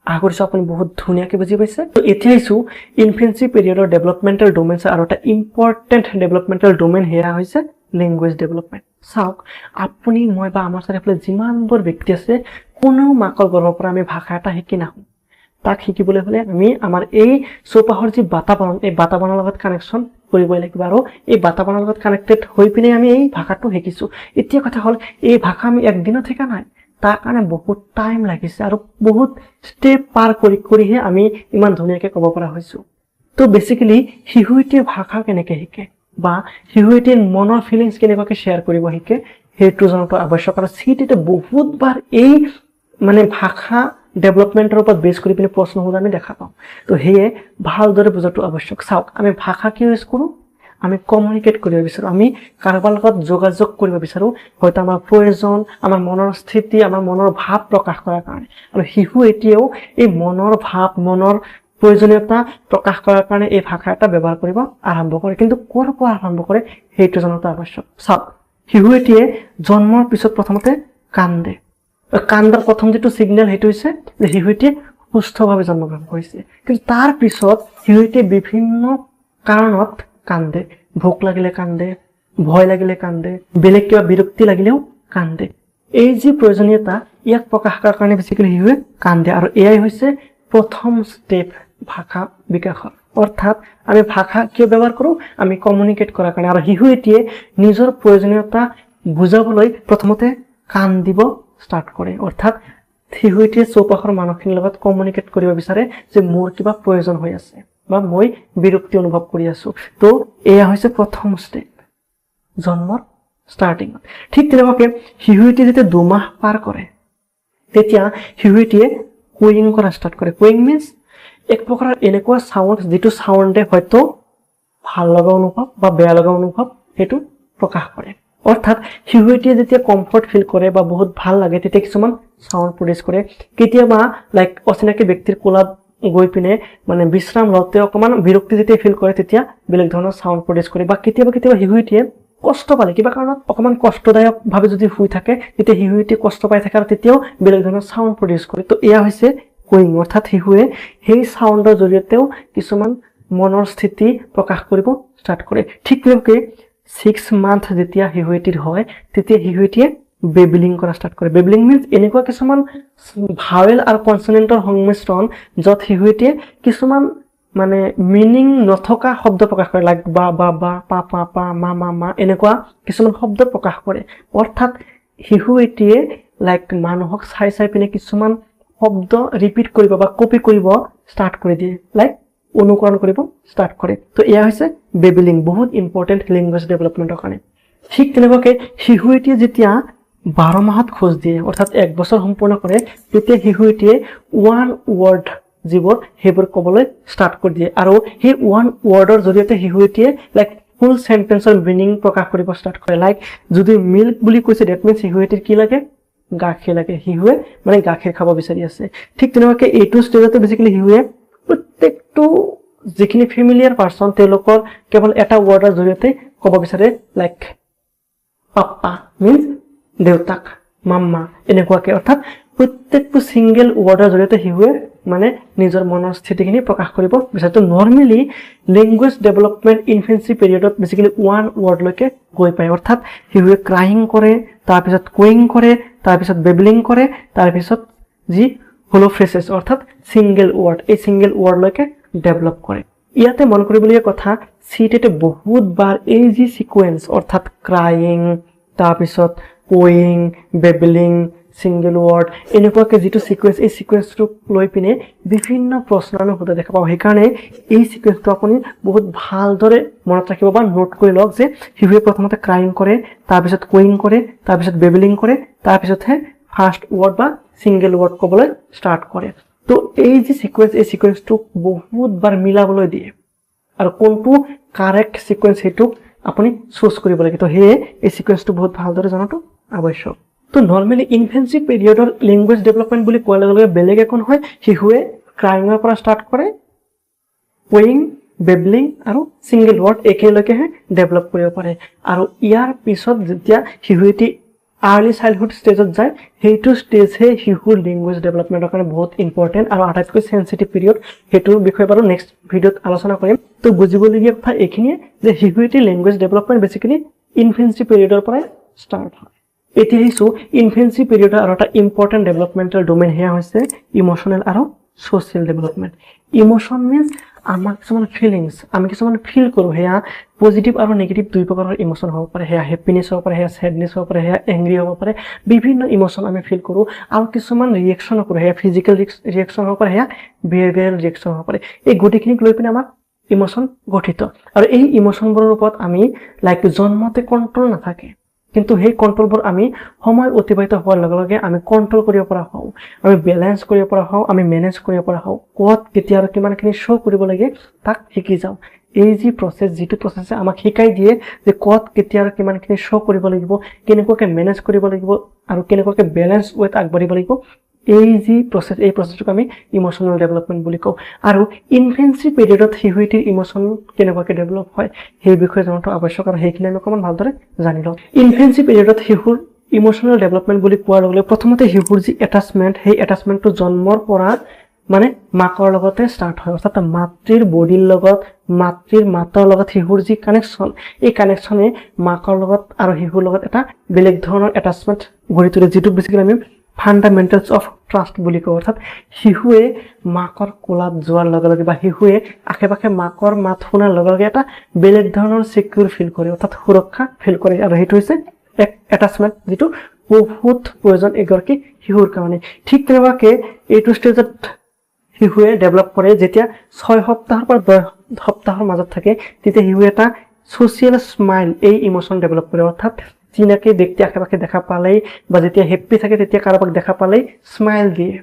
আশা কৰিছোঁ আপুনি বহুত ধুনীয়াকৈ বুজি পাইছে। তো এতিয়া আহিছোঁ ইনফেন্সি পিৰিয়ডৰ ডেভেলপমেণ্টেল ডোমেইনছ, আৰু এটা ইম্পৰ্টেণ্ট ডেভেলপমেণ্টেল ডোমেইন সেয়া হৈছে লেংগুৱেজ ডেভেলপমেণ্ট। চাওক, আপুনি, মই বা আমাৰ চাৰিওফালে যিমানবোৰ ব্যক্তি আছে, কোনো মাকৰ গৰ্ভৰ পৰা আমি ভাষা এটা শিকি নাহোঁ। তাক শিকিবলৈ হ'লে আমি আমাৰ এই চৌপাশৰ যি বাতাবৰণ, এই বাতাবৰণৰ লগত কানেকশ্যন কৰিবই লাগিব, আৰু এই বাতাবৰণৰ লগত কানেক্টেড হৈ পিনে আমি এই ভাষাটো শিকিছোঁ। এতিয়া কথা হ'ল, এই ভাষা আমি একদিনত শিকা নাই, তাৰ কাৰণে বহুত টাইম লাগিছে আৰু বহুত ষ্টেপ পাৰ কৰিহে আমি ইমান ধুনীয়াকৈ ক'ব পৰা হৈছোঁ। তো বেছিকেলি শিশু এটিয়ে ভাষা কেনেকৈ শিকে বা শিশু এটিয়ে মনৰ ফিলিংছ কেনেকুৱাকৈ শ্বেয়াৰ কৰিব শিকে সেইটো জনাটো আৱশ্যক। আৰু চিটিতে বহুতবাৰ এই মানে ভাষা ডেভেলপমেণ্টৰ ওপৰত বেছ কৰি পিনে প্ৰশ্ন সোধা আমি দেখা পাওঁ। তো সেয়ে ভালদৰে বুজাটো আৱশ্যক। চাওক, আমি ভাষা কিয় ইউজ কৰোঁ? আমি কমিউনিকেট কৰিব বিচাৰোঁ, আমি কাৰোবাৰ লগত যোগাযোগ কৰিব বিচাৰোঁ, হয়তো আমাৰ প্ৰয়োজন, আমাৰ মনৰ স্থিতি, আমাৰ মনৰ ভাৱ প্ৰকাশ কৰাৰ কাৰণে। আৰু শিশু এতিয়াও এই মনৰ ভাৱ, মনৰ প্ৰয়োজনীয়তা প্ৰকাশ কৰাৰ কাৰণে এই ভাষা এটা ব্যৱহাৰ কৰিব আৰম্ভ কৰে, কিন্তু ক'ৰ পৰা আৰম্ভ কৰে সেইটো জনাটো আৱশ্যক। চাওক, শিশু এটিয়ে জন্মৰ পিছত প্ৰথমতে কান্দে। কান্দাৰ প্ৰথম যিটো ছিগনেল সেইটো হৈছে যে শিশু এটিয়ে সুস্থভাৱে জন্মগ্ৰহণ কৰিছে, কিন্তু তাৰ পিছত শিশু এটিয়ে বিভিন্ন কাৰণত কান্দে। ভোক লাগিলে কান্দে, ভয় লাগিলে কান্দে, বেলেগ কিবা বিৰক্তি লাগিলেও কান্দে। এই যি প্ৰয়োজনীয়তা ইয়াক প্ৰকাশ কৰাৰ কাৰণে বেছিকেলি শিশুৱে কান্দে, আৰু এয়াই হৈছে প্ৰথম ষ্টেপ ভাষা বিকাশৰ। অৰ্থাৎ আমি ভাষা কিয় ব্যৱহাৰ কৰোঁ? আমি কমিউনিকেট কৰাৰ কাৰণে। আৰু শিশু এটিয়ে নিজৰ প্ৰয়োজনীয়তা বুজাবলৈ প্ৰথমতে কান্দিব ষ্টাৰ্ট কৰে। অৰ্থাৎ শিশু এটিয়ে চৌপাশৰ মানুহখিনিৰ লগত কমিউনিকেট কৰিব বিচাৰে যে মোৰ কিবা প্ৰয়োজন হৈ আছে বা মই বিৰক্তি অনুভৱ কৰি আছোঁ। তো এয়া হৈছে প্ৰথম ষ্টেপ জন্মৰ ষ্টাৰ্টিঙত। ঠিক তেনেকুৱাকৈ শিশু এটিয়ে যেতিয়া 2 মাহ পাৰ কৰে তেতিয়া শিশু এটিয়ে কুইং কৰা ষ্টাৰ্ট কৰে। কুইং মিনছ এক প্ৰকাৰৰ এনেকুৱা চাউণ্ড যিটো চাউণ্ডে হয়তো ভাল লগা অনুভৱ বা বেয়া লগা অনুভৱ সেইটো প্ৰকাশ কৰে। অৰ্থাৎ শিশু এটিয়ে যেতিয়া কমফৰ্ট ফিল কৰে বা বহুত ভাল লাগে তেতিয়া কিছুমান চাউণ্ড প্ৰডিউচ কৰে। কেতিয়াবা লাইক অচিনাকি ব্যক্তিৰ কোলাত গৈ পিনে মানে বিশ্ৰাম লওঁতে অকণমান বিৰক্তি যেতিয়া ফিল কৰে তেতিয়া বেলেগ ধৰণৰ চাউণ্ড প্ৰডিউচ কৰে। বা কেতিয়াবা শিশু এটিয়ে কষ্ট পালে, কিবা কাৰণত অকণমান কষ্টদায়কভাৱে যদি শুই থাকে তেতিয়া শিশু এটিয়ে কষ্ট পাই থাকে আৰু তেতিয়াও বেলেগ ধৰণৰ চাউণ্ড প্ৰডিউচ কৰে। তো এয়া হৈছে কুইং, অৰ্থাৎ শিশুৱে সেই চাউণ্ডৰ জৰিয়তেও কিছুমান মনৰ স্থিতি প্ৰকাশ কৰিব ষ্টাৰ্ট কৰে। ঠিক তেনেকৈ 6 মান্থ যেতিয়া শিশু এটিৰ হয় তেতিয়া শিশু এটিয়ে বেবলিং কৰা ষ্টাৰ্ট কৰে। বেবলিং মিনছ এনেকুৱা কিছুমান ভাৱেল আৰু কনচনেণ্টৰ সংমিশ্ৰণ য'ত শিশু এটিয়ে কিছুমান মানে মিনিং নথকা শব্দ প্ৰকাশ কৰে, লাইক বা বা বা পা পা পা মা মা মা এনেকুৱা কিছুমান শব্দ প্ৰকাশ কৰে। অৰ্থাৎ শিশু এটিয়ে লাইক মানুহক চাই চাই পিনে কিছুমান শব্দ ৰিপিট কৰিব বা কপি কৰিব ষ্টাৰ্ট কৰি দিয়ে, লাইক অনুকৰণ কৰিব ষ্টাৰ্ট কৰে। তো এয়া হৈছে বেবিলিং, বহুত ইম্পৰ্টেণ্ট লেংগুৱেজ ডেভেলপমেণ্টৰ কাৰণে। ঠিক তেনেকুৱাকৈ শিশু এটিয়ে যেতিয়া 12 মাহত খোজ দিয়ে, অৰ্থাৎ 1 বছৰ সম্পূৰ্ণ কৰে, তেতিয়া শিশু এটিয়ে 1 ৱৰ্ড যিবোৰ সেইবোৰ ক'বলৈ ষ্টাৰ্ট কৰি দিয়ে। আৰু সেই 1 ৱৰ্ডৰ জৰিয়তে শিশু এটিয়ে লাইক ফুল চেণ্টেন্সৰ মিনিং প্ৰকাশ কৰিব ষ্টাৰ্ট কৰে। লাইক যদি মিল্ক বুলি কৈছে, ডেট মিনছ শিশু এটিৰ কি লাগে, গাখীৰ লাগে। শিশুৱে মানে গাখীৰ খাব বিচাৰি আছে। ঠিক তেনেকুৱাকৈ এইটো ষ্টেজতে বেছিকেলি শিশুৱে প্ৰত্যেকটো যিখিনি ফেমিলিয়াৰ পাৰ্চন তেওঁলোকৰ কেৱল এটা ৱৰ্ডৰ জৰিয়তে ক'ব বিচাৰে, লাইক পাপ্পা মিনছ দেউতাক, মাম্মা এনেকুৱাকৈ। অৰ্থাৎ প্ৰত্যেকটো ছিংগল ৱৰ্ডৰ জৰিয়তে শিশুৱে মানে নিজৰ মনৰ স্থিতিখিনি প্ৰকাশ কৰিব বিচাৰে। তো নৰ্মেলি লেংগুৱেজ ডেভেলপমেণ্ট ইনফেঞ্চি পিৰিয়ডত বেছিকেলি 1 ৱৰ্ডলৈকে গৈ পায়। অৰ্থাৎ শিশুৱে ক্ৰাইং কৰে, তাৰপিছত কুইং কৰে, তাৰপিছত বেবলিং কৰে, তাৰপিছত যি হলো ফ্ৰেছেছ অৰ্থাৎ ছিংগল ৱৰ্ড, এই ছিংগল ৱৰ্ডলৈকে ডেভেলপ কৰে। ইয়াতে মন কৰিবলগীয়া কথা, চিটেটে বহুতবাৰ এই যি সিকুৱেন্স অৰ্থাৎ ক্ৰাইং, তাৰপিছত কুইং, বেবলিং, ছিংগল ৱৰ্ড এনেকুৱাকৈ যিটো সিকুৱেন্স, এই সিকুৱেন্সটোক লৈ পিনে বিভিন্ন প্ৰশ্ন আমি সোধা দেখা পাওঁ। সেইকাৰণে এই সিকুৱেন্সটো আপুনি বহুত ভালদৰে মনত ৰাখিব বা নোট কৰি লওক যে শিশুৱে প্ৰথমতে ক্ৰাইং কৰে, তাৰপিছত কুইং কৰে, তাৰপিছত বেবলিং কৰে, তাৰপিছতহে ফাৰ্ষ্ট ৱৰ্ড বা ছিংগল ৱৰ্ড ক'বলৈ ষ্টাৰ্ট কৰে। তো এই যি সিকুৱেন্স, এই সিকুৱেন্সটোক বহুতবাৰ মিলাবলৈ দিয়ে আৰু কোনটো কাৰেক্ট সিকুৱেন্স সেইটোক আপুনি চুজ কৰিব লাগে। তো সেয়ে এই সিকুৱেন্সটো বহুত ভালদৰে জনাটো আৱশ্যক। তো নৰ্মেলি ইনফেঞ্চি পিৰিয়ডৰ লেংগুৱেজ ডেভেলপমেণ্ট বুলি কোৱাৰ লগে লগে বেলেগ একো নহয়, শিশুৱে ক্ৰাইঙৰ পৰা ষ্টাৰ্ট কৰে, কুইং, বেবলিং আৰু ছিংগল ৱৰ্ড একেলগেহে ডেভেলপ কৰিব পাৰে। আৰু ইয়াৰ পিছত যেতিয়া শিশু এটি আৰ্লি চাইল্ডহুড ষ্টেজত যায়, সেইটো ষ্টেজহে শিশুৰ লেংগুৱেজ ডেভেলপমেণ্টৰ কাৰণে বহুত ইম্পৰ্টেণ্ট আৰু আটাইতকৈ চেঞ্চিটিভ পিৰিয়ড। সেইটোৰ বিষয়ে বাৰু নেক্সট ভিডিঅ'ত আলোচনা কৰিম। তো বুজিবলগীয়া কথা এইখিনিয়ে যে শিশু এটি লেংগুৱেজ ডেভেলপমেণ্ট বেছিকেলি ইনফেঞ্চি পিৰিয়ডৰ পৰাই ষ্টাৰ্ট হয়। এতিয়া আহিছোঁ ইনফেঞ্চি পিৰিয়ডৰ আৰু এটা ইম্পৰ্টেণ্ট ডেভেলপমেণ্টেল ডোমেইন, সেয়া হৈছে ইম'চনেল আৰু ছ'চিয়েল ডেভেলপমেণ্ট। ইম'চন মিনছ আমাৰ কিছুমান ফিলিংছ, আমি কিছুমান ফিল কৰোঁ, সেয়া পজিটিভ আৰু নিগেটিভ দুই প্ৰকাৰৰ ইম'চন হ'ব পাৰে। সেয়া হেপিনেছ হ'ব পাৰে, সেয়া ছেডনেছ হ'ব পাৰে, সেয়া এংগ্ৰি হ'ব পাৰে। বিভিন্ন ইম'চন আমি ফিল কৰোঁ আৰু কিছুমান ৰিয়েকশ্যন কৰোঁ, সেয়া ফিজিকেল ৰিয়েকশ্যন হ'ব পাৰে, সেয়া বিহেভিয়াৰেল ৰিয়েকশ্যন হ'ব পাৰে। এই গোটেইখিনিক লৈ পিনে আমাক ইম'চন গঠিত। আৰু এই ইম'চনবোৰৰ ওপৰত আমি লাইক জন্মতে কণ্ট্ৰল নাথাকে, কিন্তু সেই কণ্ট্ৰলবোৰ আমি সময় অতিবাহিত হোৱাৰ লগে লগে আমি কণ্ট্ৰল কৰিব পৰা হওঁ, আমি বেলেঞ্চ কৰিব পৰা হওঁ, আমি মেনেজ কৰিব পৰা হওঁ। ক'ত কেতিয়া আৰু কিমানখিনি শ্ব' কৰিব লাগে তাক শিকি যাওঁ। এই যি প্ৰচেছ, যিটো প্ৰচেছে আমাক শিকাই দিয়ে যে ক'ত কেতিয়া আৰু কিমানখিনি শ্ব' কৰিব লাগিব, কেনেকুৱাকৈ মেনেজ কৰিব লাগিব আৰু কেনেকুৱাকৈ বেলেঞ্চ ৱেত আগবাঢ়িব লাগিব। এই যি প্ৰচেছ, এই প্ৰচেছটোক আমি ইম'চনেল ডেভেলপমেণ্ট বুলি কওঁ। আৰু ইনফেঞ্চি পিৰিয়ডত শিশু এটিৰ ইম'চন কেনেকুৱাকৈ ডেভেলপ হয় সেই বিষয়ে জনাটো আৱশ্যক আৰু সেইখিনি আমি অকণমান ভালদৰে জানি লওঁ। ইনফেঞ্চি পিৰিয়ডত শিশুৰ ইম'চনেল ডেভেলপমেণ্ট বুলি কোৱাৰ লগে লগে প্ৰথমতে শিশুৰ যি এটাচমেণ্ট, সেই এটাচমেণ্টটো জন্মৰ পৰা মানে মাকৰ লগতে ষ্টাৰ্ট হয়। অৰ্থাৎ মাতৃৰ বডিৰ লগত, মাতৃৰ মাতৰ লগত শিশুৰ যি কানেকশ্যন, এই কানেকশ্যনে মাকৰ লগত আৰু শিশুৰ লগত এটা বেলেগ ধৰণৰ এটাচমেণ্ট গঢ়ি তোলে, যিটোক বেছিকৈ আমি ফাণ্ডামেণ্টেলছ অফ ট্ৰাষ্ট বুলি কওঁ। অৰ্থাৎ শিশুৱে মাকৰ কোলাত যোৱাৰ লগে লগে বা শিশুৱে আশে পাশে মাকৰ মাত শুনাৰ লগে লগে এটা বেলেগ ধৰণৰ ছিকিউৰ ফিল কৰে, অৰ্থাৎ সুৰক্ষা ফিল কৰে। আৰু সেইটো হৈছে এক এটাচমেণ্ট, যিটো বহুত প্ৰয়োজন এগৰাকী শিশুৰ কাৰণে। ঠিক তেনেকুৱাকৈ এইটো ষ্টেজত শিশুৱে ডেভেলপ কৰে যেতিয়া 6 সপ্তাহৰ পৰা 10 সপ্তাহৰ মাজত থাকে, তেতিয়া শিশুৱে এটা ছ'চিয়েল স্মাইল, এই ইম'চন ডেভেলপ কৰে। অৰ্থাৎ চিনাকি ব্যক্তি আশে পাশে দেখা পালেই বা যেতিয়া হেপ্পী থাকে তেতিয়া কাৰোবাক দেখা পালেই স্মাইল দিয়ে।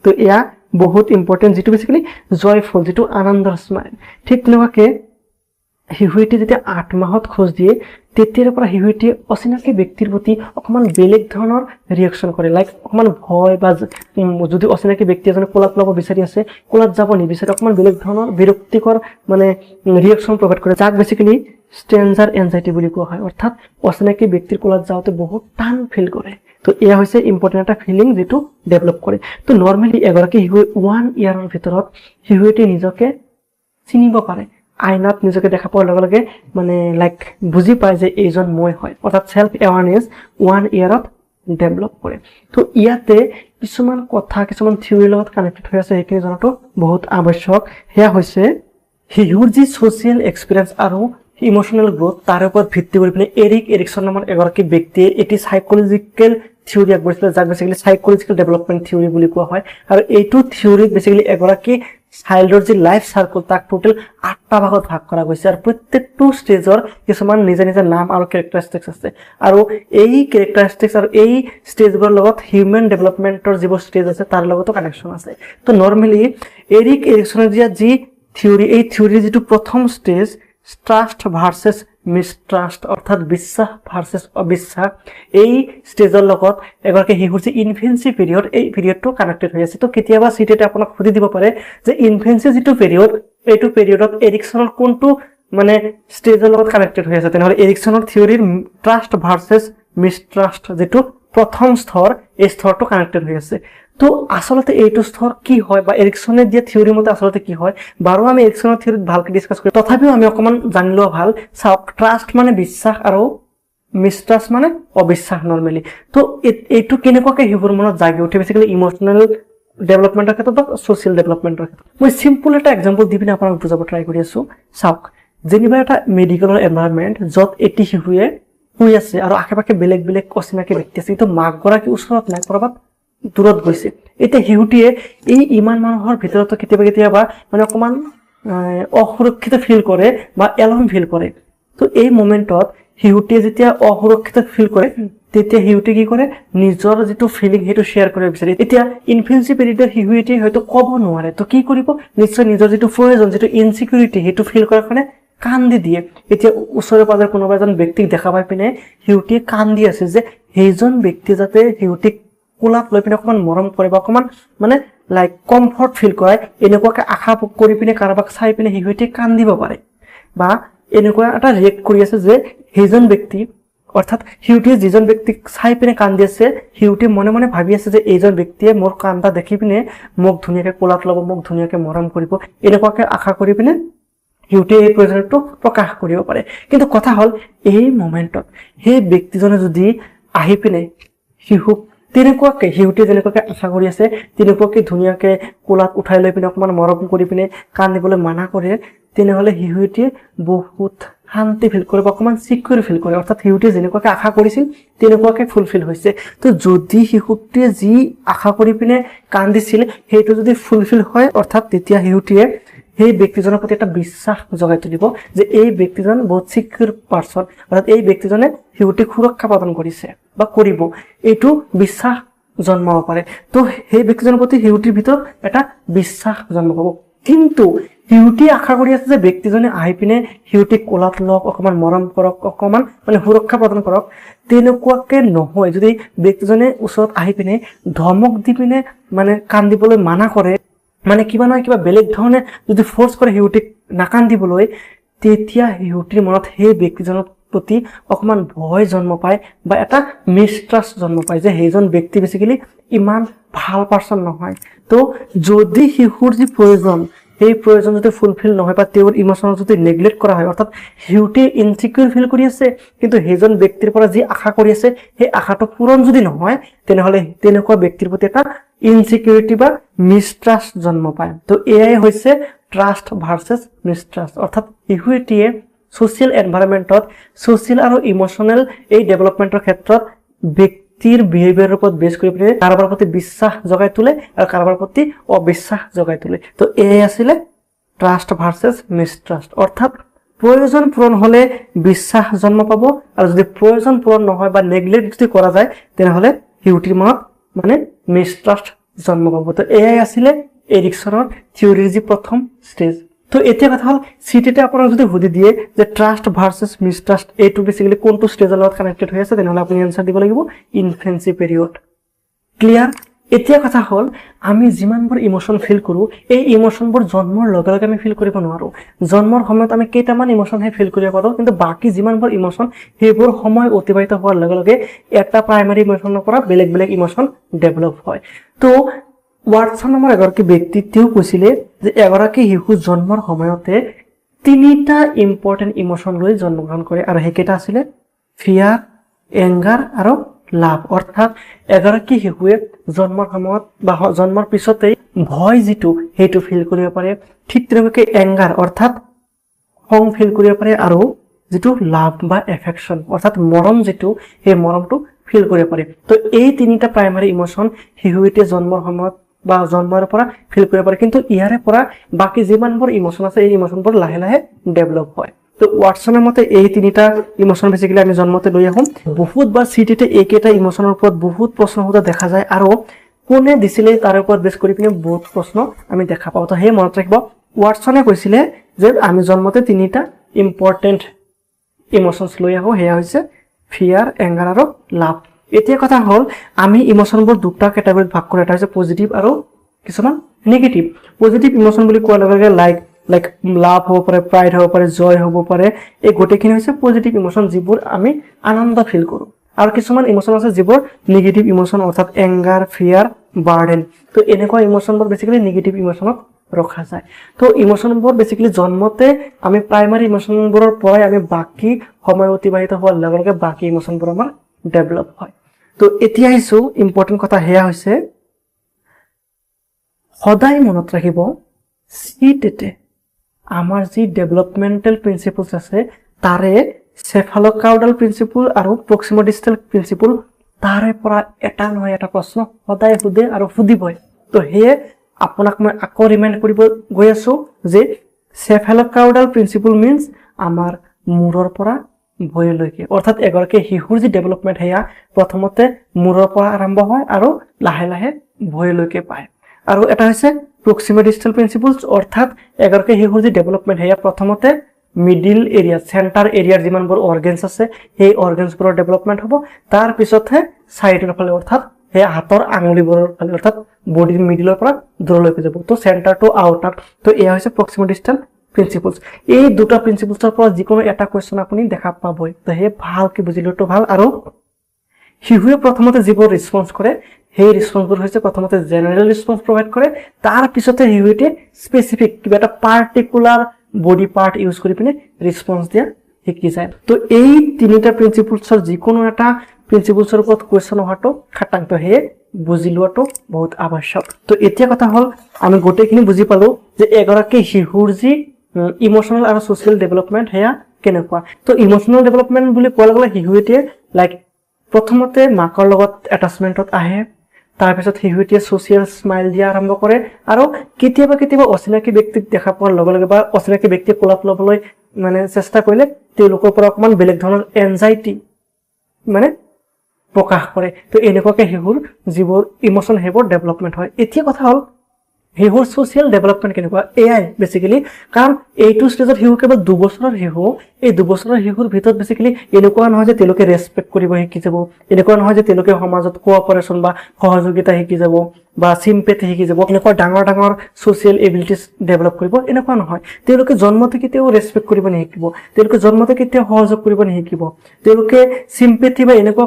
তো এয়া বহুত ইম্পৰ্টেণ্ট, যিটো বেছিকেলি জয়ফুল, যিটো আনন্দৰ স্মাইল। ঠিক তেনেকুৱাকৈ শিশু এটি যেতিয়া 8 মাহত খোজ দিয়ে, তেতিয়াৰ পৰা শিশু এটিয়ে অচিনাকি ব্যক্তিৰ প্ৰতি অকণমান বেলেগ ধৰণৰ ৰিয়েকশ্যন কৰে, লাইক অকণমান ভয় বা যদি অচিনাকি ব্যক্তি এজনে কোলাত ল'ব বিচাৰি আছে, কোলাত যাব নিবিচাৰে, অকণমান বেলেগ ধৰণৰ বিৰক্তিকৰ মানে ৰিয়েকশ্যন প্ৰভাইড কৰে, যাক বেছিকেলি ষ্ট্ৰেঞ্জাৰ এনজাইটি বুলি কোৱা হয়। অৰ্থাৎ অচিনাকি ব্যক্তিৰ কোলাত যাওঁতে বহুত টান ফিল কৰে। তো এয়া হৈছে ইম্পৰ্টেণ্ট এটা ফিলিং যিটো ডেভেলপ কৰে। তো নৰ্মেলি এগৰাকী শিশুৱে 1 ইয়াৰৰ ভিতৰত শিশু এটিয়ে নিজকে চিনিব পাৰে, আইনাত নিজকে দেখা পোৱাৰ লগে লগে মানে লাইক বুজি পায় যে এইজন মই হয়। অৰ্থাৎ চেল্ফ এৱাৰনেছ 1 ইয়াৰত ডেভেলপ কৰে। তো ইয়াতে কিছুমান কথা কিছুমান থিওৰিৰ লগত কানেক্টেড হৈ আছে সেইখিনি জনাটো বহুত আৱশ্যক সেয়া হৈছে শিশুৰ যি ছ'চিয়েল এক্সপিৰিয়েঞ্চ আৰু ইমোশ্যনেল গ্ৰোথ তাৰ ওপৰত ভিত্তি কৰি পিনে এৰিক এৰিকছন নামৰ এগৰাকী ব্যক্তিয়ে এটি সাইকোলজিকেল থিওৰি আগবঢ়াইছিলে যাক বেচিকেলি সাইকোলজিকেল ডেভেলপমেণ্ট থিওৰি বুলি কোৱা হয় আৰু এইটো থিওৰিত বেচিকেলি এগৰাকী চাইল্ডৰ যি লাইফ চাৰ্কল তাক টোটেল 8টা ভাগত ভাগ কৰা গৈছে আৰু প্ৰত্যেকটো ষ্টেজৰ কিছুমান নিজা নিজা নাম আৰু কেৰেক্টাৰিষ্টিক্স আছে আৰু এই কেৰেক্টাৰিষ্টিক্স আৰু এই ষ্টেজবোৰৰ লগত হিউমেন ডেভেলপমেণ্টৰ যিবোৰ ষ্টেজ আছে তাৰ লগতো কানেকশ্যন আছে তো নৰ্মেলি এৰিক এৰিকছনে দিয়া যি থিওৰি এই থিওৰিৰ যিটো প্ৰথম ষ্টেজ ট্ৰাষ্ট ভাৰ্চেছ মিষ্ট্ৰাষ্ট অৰ্থাৎ বিশ্বাস ভাৰ্চেছ অবিশ্বাস এই ষ্টেজৰ লগত এগৰাকী শিশুৰ যি ইনফেন্সি পিৰিয়ড এই পিৰিয়ডটো কানেক্টেড হৈ আছে তো কেতিয়াবা চিটেটে আপোনাক সুধি দিব পাৰে যে ইনফেন্সি যিটো পিৰিয়ড এইটো পিৰিয়ডত এৰিকছনৰ কোনটো মানে ষ্টেজৰ লগত কানেক্টেড হৈ আছে তেনেহ'লে এৰিকছনৰ থিওৰিৰ ট্ৰাষ্ট ভাৰ্চেছ মিষ্ট্ৰাষ্ট যিটো প্ৰথম স্তৰ এই স্তৰটো কানেক্টেড হৈ আছে তো আসলতে এইটো স্তর কি হয় বা এরিকসনে দিয়া থিওরি মতে আসলতে কি হয় বাৰু আমি এৰিকসনৰ থিওৰি ভালকে ডিসকাস কৰি তথাপিও আমি অকমান জানিলেও ভাল চাওক ট্ৰাষ্ট মানে বিশ্বাস আৰু মিষ্ট্ৰাষ্ট মানে অবিশ্বাস নৰ্মেলি তো এইটো কেনেকুৱাকে শিশুৰ মনত জাগি উঠে বেসিক্যালি ইমোশনাল ডেভেলপমেন্টৰ ক্ষেত্ৰত বা সোশ্যাল ডেভেলপমেন্টৰ ক্ষেত্ৰত মই সিম্পল এটা এক্সাম্পল দি পিনে আপোনাক বুজাব ট্ৰাই কৰি আছো চাওক যেনিবা এটা মেডিকেলৰ এনভাইৰনমেন্ট যত এটি শিশুৱে শুই আছে আৰু আশে-পাশে বেলেগ বেলেগ অচিনাকি ব্যক্তি আছে কিন্তু মাকগৰাকী ওচৰত নাই কৰবাত দূৰত গৈছে এতিয়া শিশুটিয়ে এই ইমান মানুহৰ ভিতৰত কেতিয়াবা মানে অকমান অসুৰক্ষিত ফিল কৰে বা এলাৰ্ম ফিল কৰে তো এই মোমেন্টত শিশুটিয়ে যেতিয়া অসুৰক্ষিত ফিল কৰে তেতিয়া শিশুটি কি কৰে নিজৰ যিটো ফিলিং হেতু শেয়াৰ কৰিব বিচাৰে এতিয়া ইনফেন্সি পিৰিয়ডৰ শিশুটি হয়তো ক'ব নোৱাৰে তো কি কৰিব নিশ্চয় নিজৰ যিটো প্ৰয়োজন যিটো ইনসিকিউৰিটি হেতু ফিল কৰাৰ কাৰণে কান্দি দিয়ে এতিয়া ওচৰে পাজৰে কোনোবা এজন ব্যক্তিক দেখা পাই পিনে শিশুটিয়ে কান্দি আছে যে সেইজন ব্যক্তি যাতে শিশুটিক কোলাপ লৈ পিনে অকমান মৰম কৰে বা অকমান মানে লাইক কমফৰ্ট ফিল কৰে এনেকুৱাকে আশা কৰি পিনে কাৰোবাক চাই পিনে শিশুটি কান্দিব পাৰে বা এনেকুৱা এটা ৰিয়েক্ট কৰি আছে যে সেইজন ব্যক্তি অৰ্থাৎ শিশুটিয়ে যিজন ব্যক্তিক চাই পিনে কান্দি আছে শিশুটি মনে মনে ভাবি আছে যে এইজন ব্যক্তিয়ে মোৰ কান্দা দেখি পিনে মোক ধুনীয়াকে কোলাপ ল'ব মোক ধুনীয়াকে মৰম কৰিব এনেকুৱাকে আশা কৰি পিনে শিশুটিয়ে এই প্ৰয়োজনটো প্ৰকাশ কৰিব পাৰে কিন্তু কথা হ'ল এই মোমেন্টত সেই ব্যক্তিজনে যদি আহি পিনে শিশুক তেনেকুৱাকে শিশুটিয়ে যেনেকুৱাকে আশা কৰি আছে তেনেকুৱাকে ধুনীয়াকে কোলাত উঠাই লৈ পিনে অকমান মৰম কৰি পিনে কান্দিবলৈ মানা কৰে তেনেহ'লে শিশুটিয়ে বহুত শান্তি ফিল কৰে বা অকমান সিকিউৰ ফিল কৰে অৰ্থাৎ শিশুটিয়ে যেনেকুৱাকে আশা কৰিছিল তেনেকুৱাকে ফুলফিল হৈছে তো যদি শিশুটিয়ে যি আশা কৰি পিনে কান্দিছিল সেইটো যদি ফুলফিল হয় অৰ্থাৎ তেতিয়া শিশুটিয়ে সেই ব্যক্তিজনৰ প্ৰতি এটা বিশ্বাস জগাই তুলিব যে এই ব্যক্তিজন বহুত সিকিউৰ পাৰ্সন অৰ্থাৎ এই ব্যক্তিজনে শিশুটিক সুৰক্ষা প্ৰদান কৰিছে বা কৰিব এইটো বিশ্বাস জন্মাব পাৰে তো সেই ব্যক্তিজনৰ প্ৰতি শিশুটিৰ ভিতৰত এটা বিশ্বাস জন্ম পাব কিন্তু শিশুটি আশা কৰি আছে যে ব্যক্তিজনে আহি পিনে শিশুটিক কোলাত লওক অকমান মৰম কৰক অকমান মানে সুৰক্ষা প্ৰদান কৰক তেনেকুৱাকে নহয় যদি ব্যক্তিজনে ওচৰত আহি পিনে ধমক দি পিনে মানে কান্দিবলৈ মানা কৰে মানে কিবা নহয় কিবা বেলেগ ধৰণে যদি ফোৰ্স কৰে শিশুটিক নাকান্দিবলৈ তেতিয়া শিশুটিৰ মনত সেই ব্যক্তিজনৰ প্ৰতি অকমান ভয় জন্ম পায় বা এটা মিষ্ট্ৰাষ্ট জন্ম পায় যে সেইজন ব্যক্তি বেসিক্যালি ইমান ভাল পাৰ্সন নহয় তো যদি শিশুৰ যি প্ৰয়োজন এই প্ৰয়োজন যদি ফুলফিল নহয় বা তেওঁৰ ইমোশনক যদি নেগলেক্ট কৰা হয় অৰ্থাৎ শিশুটিয়ে ইনসিকিউৰ ফিল কৰি আছে কিন্তু সেইজন ব্যক্তিৰ পৰা যি আশা কৰি আছে সেই আশাটো পূৰণ যদি নহয় তেনেহ'লে তেনেকুৱা ব্যক্তিৰ প্ৰতি এটা ইনসিকিউৰিটি বা মিষ্ট্ৰাষ্ট জন্ম পায় তো এয়াই হৈছে ট্ৰাষ্ট ভাৰ্চেছ মিষ্ট্ৰাষ্ট অৰ্থাৎ শিশুটিয়ে সোশ্যাল এনভাইৰনমেন্টত সোশ্যাল আৰু ইমোশনাল এই ডেভেলপমেন্টৰ ক্ষেত্ৰত ব্যক্তিৰ বিহেভিয়াৰৰ ওপৰত বেছ কৰি পিনে কাৰোবাৰ প্ৰতি বিশ্বাস জগাই তোলে আৰু কাৰোবাৰ প্ৰতি অবিশ্বাস জগাই তোলে তো এই আছিল ট্ৰাষ্ট ভাৰ্চেছ মিষ্ট্ৰাষ্ট অৰ্থাৎ প্ৰয়োজন পূৰণ হলে বিশ্বাস জন্ম পাব আৰু যদি প্ৰয়োজন পূৰণ নহয় বা নেগলেক্ট যদি কৰা যায় তেনেহ'লে শিশুটিৰ মনত মানে মিষ্ট্ৰাষ্ট জন্ম পাব তো এয়াই আছিল এৰিকছনৰ থিওৰিৰ যি প্ৰথম ষ্টেজ তো এতিয়া কথা হল সিটিতে আপোনাক যদি সুধি দিয়ে যে ট্ৰাষ্ট ভাৰ্চেছ মিষ্ট্ৰাষ্ট এইটো বেসিক্যালি কোনটো ষ্টেজৰ লগত কানেক্টেড হৈ আছে তেনেহ'লে আপুনি এনসাৰ দিব লাগিব ইনফেন্সি পিৰিয়ড ক্লিয়াৰ এতিয়া কথা হল আমি যিমানবোৰ ইমোশন ফিল কৰো এই ইমোশনবোৰ জন্মৰ লগে লগে আমি ফিল কৰিব নোৱাৰো জন্মৰ সময়ত আমি কেইটামান ইমোশনহে ফিল কৰিব পাৰো কিন্তু বাকি যিমানবোৰ ইমোশন সেইবোৰ সময় অতিবাহিত হোৱাৰ লগে লগে এটা প্ৰাইমাৰী ইমোশনৰ পৰা বেলেগ বেলেগ ইমোশন ডেভেলপ হয় তো ওয়াটসন নামৰ এগৰাকী ব্যক্তি তেওঁ কৈছিলে যে এগৰাকী শিশু জন্মৰ সময়তে তিনিটা ইম্পৰ্টেন্ট ইমোশন লৈ জন্মগ্ৰহণ কৰে আৰু সেইকেইটা আছিলে ফিয়াৰ এংগাৰ আৰু লাভ অৰ্থাৎ এগৰাকী শিশুৱে জন্মৰ সময়ত বা জন্মৰ পিছতেই ভয় যিটো সেইটো ফিল কৰিব পাৰে, ঠিক তেনেকৈ এংগাৰ অৰ্থাৎ খং ফিল কৰিব পাৰে, আৰু যিটো লাভ বা এফেকশ্যন অৰ্থাৎ মৰম যিটো সেই মৰমটো ফিল কৰিব পাৰে। তো এই তিনিটা প্ৰাইমাৰী ইমোশ্যন শিশুটিয়ে জন্মৰ সময়ত বা জন্মৰ পৰা ফিল কৰিব পাৰে, কিন্তু ইয়াৰে পৰা বাকী যিমানবোৰ ইমোশ্যন আছে এই ইমোশ্যনবোৰ লাহে লাহে ডেভেলপ হয়। তো ওয়াটছনৰ মতে এই তিনিটা ইমোশ্যন বেসিক্যালি আমি জন্মতে লৈ আহোঁ। বহুত বা চিটিতে এইকেইটা ইমোশ্যনৰ ওপৰত বহুত প্ৰশ্ন সোধা দেখা যায়, আৰু কোনে দিছিলে তাৰ ওপৰত বেছ কৰি পিনে বহুত প্ৰশ্ন আমি দেখা পাওঁ। তো সেই মনত ৰাখিব, ওয়াটছনে কৈছিলে যে আমি জন্মতে তিনিটা ইম্পৰ্টেণ্ট ইমোশ্যনছ লৈ আহোঁ, সেয়া হৈছে ফিয়াৰ, এংগাৰ আৰু লাভ। এতিয়া কথা হ'ল আমি ইমোশ্যনবোৰ দুটা কেটাগৰীত ভাগ কৰোঁ, এটা হৈছে পজিটিভ আৰু কিছুমান নিগেটিভ। পজিটিভ ইমোশ্যন বুলি কোৱাৰ লগে লগে লাইক লাভ হ'ব পাৰে, প্ৰাইড হ'ব পাৰে, জয় হ'ব পাৰে, এই গোটেইখিনি হৈছে পজিটিভ ইমোশ্যন যিবোৰ আমি আনন্দ ফিল কৰোঁ। আৰু কিছুমান ইমোশ্যন আছে যিবোৰ নিগেটিভ ইমোশ্যন অৰ্থাৎ এংগাৰ, ফিয়াৰ, বাৰ্ডেন। তো এনেকুৱা ইমোশ্যনবোৰ বেছিকেলি নিগেটিভ ইমোশ্যনত ৰখা যায়। তো ইমোশ্যনবোৰ বেছিকেলি জন্মতে আমি প্ৰাইমাৰী ইমোশ্যনবোৰৰ পৰাই আমি বাকী সময় অতিবাহিত হোৱাৰ লগে লগে বাকী ইমোশ্যনবোৰ আমাৰ ডেভেলপ হয়। তো এতিয়া আহিছোঁ ইম্পৰ্টেণ্ট কথা, সেয়া হৈছে সদায় মনত ৰাখিব চিটেটে আমাৰ যি ডেভেলপমেণ্টেল প্ৰিন্সিপলছ আছে তাৰে চেফালোকাউডাল প্ৰিন্সিপল আৰু প্ৰক্সিমোডিষ্টেল প্ৰিন্সিপল তাৰে পৰা এটা নহয় এটা প্ৰশ্ন সদায় সোধে আৰু সুধিবই। তো সেয়ে আপোনাক মই আকৌ ৰিমাইণ্ড কৰিব গৈ আছোঁ যে চেফালোকাউডাল প্ৰিন্সিপল মিনছ আমাৰ মূৰৰ পৰা ভৰিলৈকে, অৰ্থাৎ এগৰাকী শিশুৰ যি ডেভেলপমেণ্ট সেয়া প্ৰথমতে মূৰৰ পৰা আৰম্ভ হয় আৰু লাহে লাহে ভৰিলৈকে পায়। আৰু এটা হৈছে প্ৰক্সিমোডিষ্টেল প্ৰিন্সিপলছ, অৰ্থাৎ এগৰাকী শিশুৰ যি ডেভেলপমেণ্ট সেয়া প্ৰথমতে মিডিল এৰিয়া, চেণ্টাৰ এৰিয়াৰ যিমানবোৰ অৰ্গেনছ আছে সেই অৰ্গেনছবোৰৰ ডেভেলপমেণ্ট হ'ব, তাৰ পিছতহে চাইডৰ ফালে অৰ্থাৎ সেই হাতৰ আঙুলিবোৰৰ ফালে অৰ্থাৎ বডিৰ মিডিলৰ পৰা দূৰলৈকে যাব। তো চেণ্টাৰ টু আউটাৰ। তো এয়া হৈছে প্ৰক্সিমোডিষ্টেল প্ৰিন্সিপলছ। এই দুটা প্ৰিন্সিপলছৰ পৰা যিকোনো এটা কুৱেশ্যন আপুনি দেখা পাবই। তো সেই ভালকৈ বুজি লোৱাটো ভাল। আৰু শিশুৱে প্ৰথমতে যিবোৰ ৰেছপন্স কৰে সেই ৰেছপন্সবোৰ হৈছে প্ৰথমতে জেনেৰেল ৰেছপন্স প্ৰভাইড কৰে, তাৰ পিছতে শিশুটিয়ে স্পেচিফিক কিবা এটা পাৰ্টিকুলাৰ বডি পাৰ্ট ইউজ কৰি পিনে ৰেছপন্স দিয়া শিকি যায়। তো এই তিনিটা প্ৰিন্সিপলছৰ যিকোনো এটা প্ৰিন্সিপলছৰ ওপৰত কুৱেশ্যন অহাটো খাটাংটো, সেয়ে বুজি লোৱাটো বহুত আৱশ্যক। তো এতিয়া কথা হ'ল আমি গোটেইখিনি বুজি পালোঁ যে এগৰাকী শিশুৰ যি ইমোশ্যনেল আৰু ছ'চিয়েল ডেভেলপমেণ্ট সেয়া কেনেকুৱা। তো ইমোশ্যনেল ডেভেলপমেণ্ট বুলি কোৱাৰ লগে লগে শিশুটিয়ে লাইক প্ৰথমতে মাকৰ লগত এটাচমেণ্টত আহে, তাৰপিছত শিশুটিয়ে ছ'চিয়েল স্মাইল দিয়া আৰম্ভ কৰে, আৰু কেতিয়াবা কেতিয়াবা অচিনাকি ব্যক্তিক দেখা পোৱাৰ লগে লগে বা অচিনাকি ব্যক্তিক কোলাপ ল'বলৈ মানে চেষ্টা কৰিলে তেওঁলোকৰ পৰা অকণমান বেলেগ ধৰণৰ এনজাইটি মানে প্ৰকাশ কৰে। তো এনেকুৱাকৈ শিশুৰ যিবোৰ ইমোশ্যন সেইবোৰ ডেভেলপমেণ্ট হয়। এতিয়া কথা হ'ল শিশুৰ ছ'চিয়েল ডেভেলপমেণ্ট কেনেকুৱা, এয়াই বেছিকেলি। কাৰণ এইটো ষ্টেজত শিশু কেৱল 2 বছৰৰ শিশু, এই 2 বছৰৰ শিশুৰ ভিতৰত বেছিকেলি এনেকুৱা নহয় যে তেওঁলোকে ৰেছপেক্ট কৰিব শিকি যাব, এনেকুৱা নহয় যে তেওঁলোকে সমাজত কোঅপাৰেশ্যন বা সহযোগিতা শিকি যাব বা চিম্পেথি শিকি যাব, এনেকুৱা ডাঙৰ ডাঙৰ ছ'চিয়েল এবিলিটিছ ডেভেলপ কৰিব, এনেকুৱা নহয়। তেওঁলোকে জন্মতে কেতিয়াও ৰেছপেক্ট কৰিব নিশিকিব, তেওঁলোকে জন্মতে কেতিয়াও সহযোগ কৰিব নিশিকিব, তেওঁলোকে চিম্পেথি বা এনেকুৱা